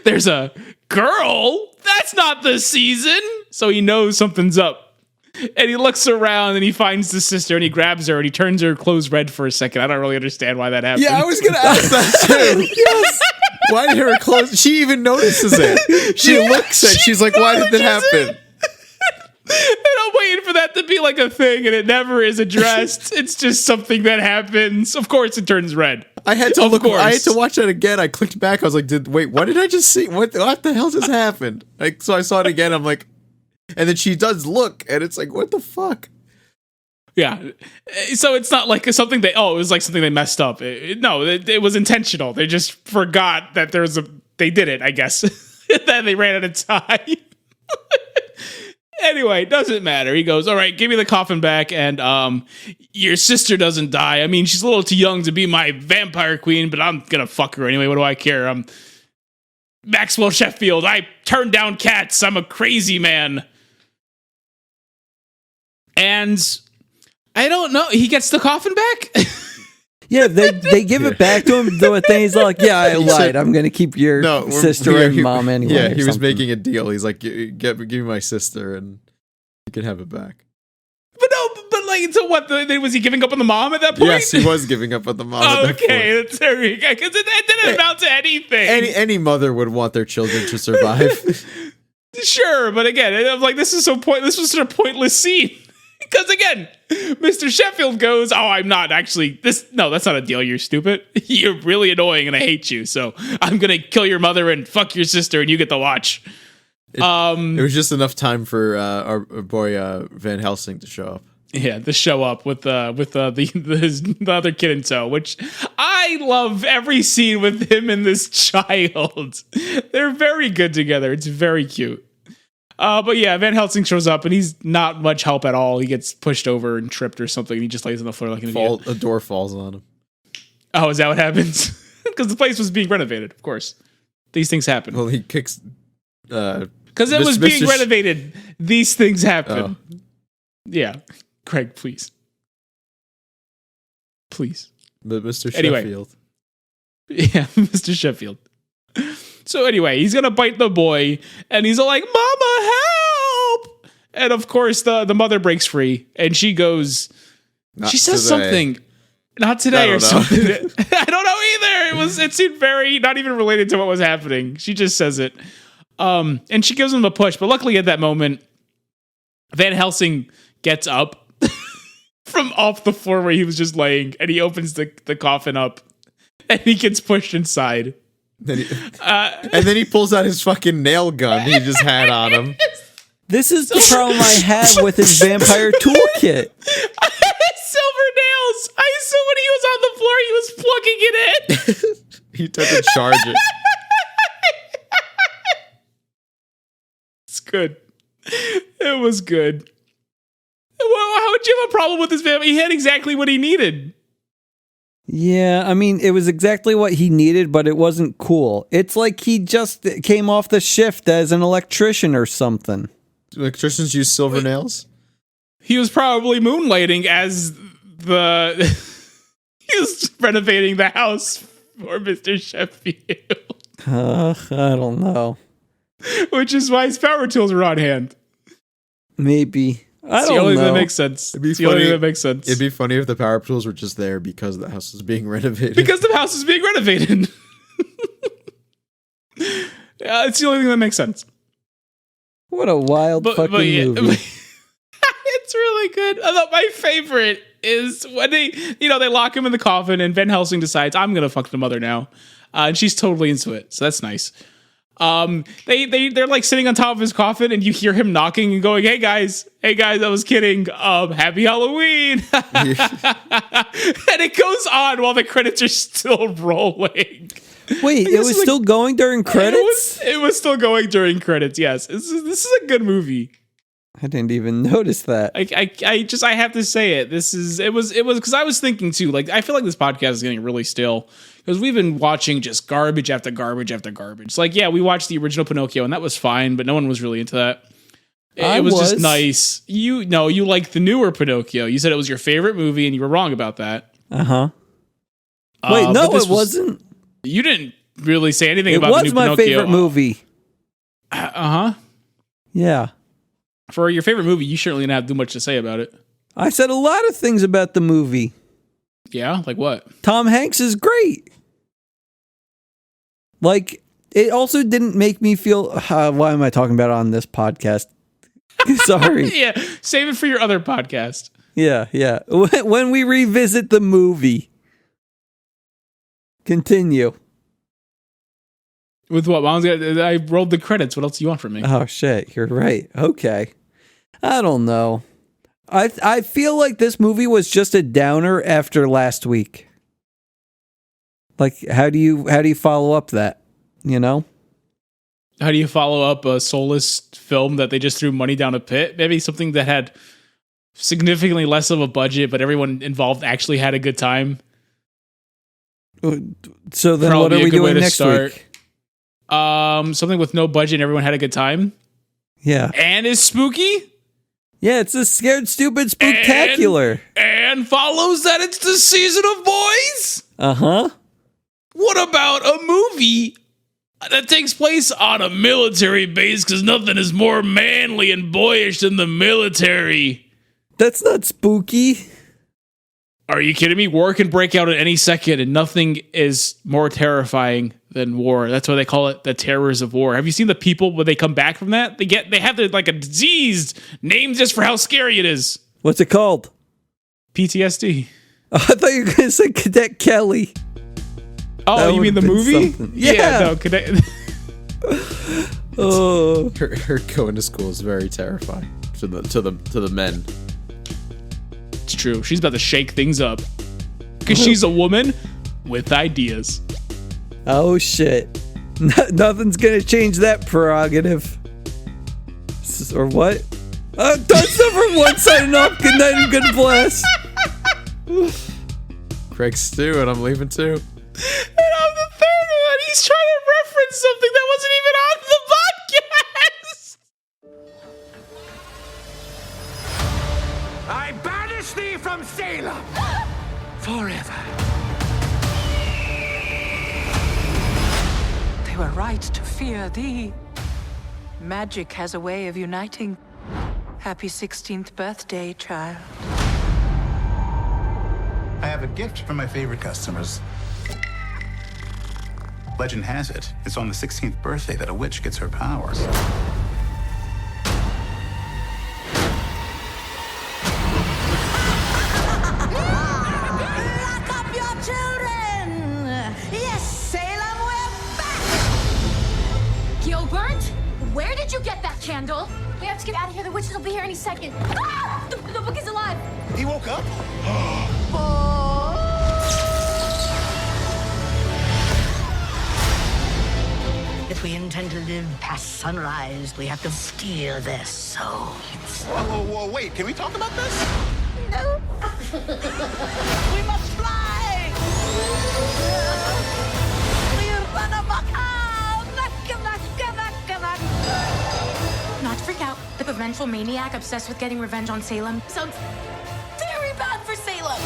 There's a girl. That's not the season. So he knows something's up. And he looks around and he finds the sister and he grabs her and he turns her clothes red for a second. I don't really understand why that happened. Yeah, I was going to ask that too. Yes. Why did her clothes? She even notices it. She looks at it. She's like, why did that happen? And I'm waiting for that to be like a thing, and it never is addressed. It's just something that happens. Of course, it turns red. I had to look. I had to watch that again. I clicked back. I was like, wait, what did I just see? What the hell just happened? Like, so I saw it again. I'm like, and then she does look, and it's like, what the fuck? Yeah. So it's not like something it was like something they messed up. It was intentional. They just forgot that they did it, I guess. Then they ran out of time. Anyway, doesn't matter. He goes, all right, give me the coffin back, and your sister doesn't die. I mean, she's a little too young to be my vampire queen, but I'm gonna fuck her anyway. What do I care? I'm Maxwell Sheffield. I turn down cats. I'm a crazy man. And I don't know. He gets the coffin back? Yeah, they give it back to him, but then he's like, yeah, I lied. I'm going to keep your sister and mom anyway. Yeah, he was making a deal. He's like, give me my sister and you can have it back. But like, so what? Was he giving up on the mom at that point? Yes, he was giving up on the mom at that point. Okay, that's very good, because it didn't amount to anything. Any mother would want their children to survive. Sure, but again, I'm like, this is so pointless. This was such a pointless scene. Because again, Mr. Sheffield goes, I'm not actually that's not a deal. You're stupid. You're really annoying and I hate you. So I'm going to kill your mother and fuck your sister and you get the watch. It was just enough time for our boy Van Helsing to show up. Yeah, to show up with the other kid in tow, which I love every scene with him and this child. They're very good together. It's very cute. But yeah, Van Helsing shows up and he's not much help at all. He gets pushed over and tripped or something. And he just lays on the floor like an idiot. A door falls on him. Oh, is that what happens? Because the place was being renovated, of course. These things happen. Well, he kicks... Because it was being renovated. These things happen. Oh. Yeah. Craig, please. Please. But Mr. Anyway. Sheffield. Yeah, Mr. Sheffield. So anyway, he's going to bite the boy, and he's all like, Mama, help! And of course, the mother breaks free, and she goes. Not she says today. something. Not today or something. I don't know either. It seemed very not even related to what was happening. She just says it. And she gives him a push, but luckily at that moment, Van Helsing gets up from off the floor where he was just laying, and he opens the coffin up, and he gets pushed inside. And then he pulls out his fucking nail gun he just had on him. This is the problem I have with his vampire toolkit. Silver nails. I assume when he was on the floor, he was plugging it in. He doesn't charge it. It's good. It was good. Well, how would you have a problem with his vampire? He had exactly what he needed. Yeah, I mean, it was exactly what he needed, but it wasn't cool. It's like he just came off the shift as an electrician or something. Do electricians use silver nails? He was probably moonlighting as he was renovating the house for Mr. Sheffield. I don't know. Which is why his power tools are on hand. Maybe. I It's don't the only know. thing that makes sense. It'd be It's the only funny- thing that makes sense. It'd be funny if the power tools were just there because the house was being renovated. Because the house is being renovated. Yeah, it's the only thing that makes sense. What a wild fucking movie. It's really good. I thought my favorite is when they lock him in the coffin and Van Helsing decides, I'm going to fuck the mother now. And she's totally into it. So that's nice. They're like sitting on top of his coffin and you hear him knocking and going, hey guys, I was kidding. Happy Halloween. And it goes on while the credits are still rolling. Wait, it was still going during credits? It was still going during credits. Yes. This is a good movie. I didn't even notice that. I have to say it. It was because I was thinking too, like, I feel like this podcast is getting really stale because we've been watching just garbage after garbage after garbage. Like, yeah, we watched the original Pinocchio and that was fine, but no one was really into that. It was just nice. You liked the newer Pinocchio. You said it was your favorite movie and you were wrong about that. Uh-huh. Wait, no, it wasn't. You didn't really say anything It about the new was my Pinocchio. favorite movie. Uh-huh. Yeah. For your favorite movie, you certainly didn't have too much to say about it. I said a lot of things about the movie. Yeah? Like what? Tom Hanks is great. Like, it also didn't make me feel... why am I talking about it on this podcast? Sorry. Yeah, save it for your other podcast. Yeah. When we revisit the movie. Continue. With what? I rolled the credits. What else do you want from me? Oh, shit. You're right. Okay. I don't know. I feel like this movie was just a downer after last week. Like, how do you follow up that? You know? How do you follow up a soulless film that they just threw money down a pit? Maybe something that had significantly less of a budget, but everyone involved actually had a good time. So then Probably what are a we good way doing to next start. week? Something with no budget and everyone had a good time. Yeah. And is spooky. Yeah, it's a Scared Stupid Spooktacular. And follows that it's the season of boys. Uh-huh. What about a movie that takes place on a military base because nothing is more manly and boyish than the military? That's not spooky. Are you kidding me? War can break out at any second, and nothing is more terrifying than war. That's why they call it the terrors of war. Have you seen the people when they come back from that? They have like a disease named just for how scary it is. What's it called? PTSD. Oh, I thought you were going to say Cadet Kelly. Oh, That you mean the would've been movie? something. Yeah. No, Cadet. Oh. Her going to school is very terrifying to the men. It's true. She's about to shake things up because she's a woman with ideas. Oh, shit. Nothing's going to change that prerogative. Or what? That's number one signing off. Good night and good bless. Craig's stew, and I'm leaving too. And I'm the third one. He's trying to reference something that wasn't even on the podcast. I banish thee from Salem forever. They were right to fear thee. Magic has a way of uniting Happy 16th birthday, child. I have a gift for my favorite customers. Legend has it, it's on the 16th birthday that a witch gets her powers. Lock up your children! Yes, Salem, we're back! Gilbert, where did you get that candle? We have to get out of here. The witches will be here any second. Ah! The book is alive. He woke up? If we intend to live past sunrise, we have to steal their souls. Whoa, wait. Can we talk about this? No. We must fly! We run amok! Not to freak out. The vengeful maniac obsessed with getting revenge on Salem sounds very bad for Salem.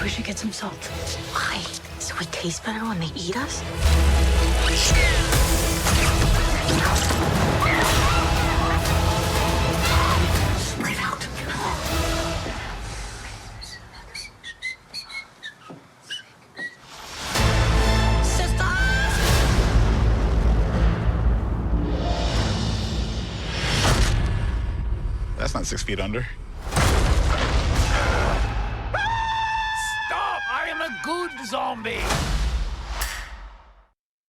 We should get some salt. Why? So we taste better when they eat us? Spread out. Sisters! That's not 6 feet under. Stop! I am a good zombie!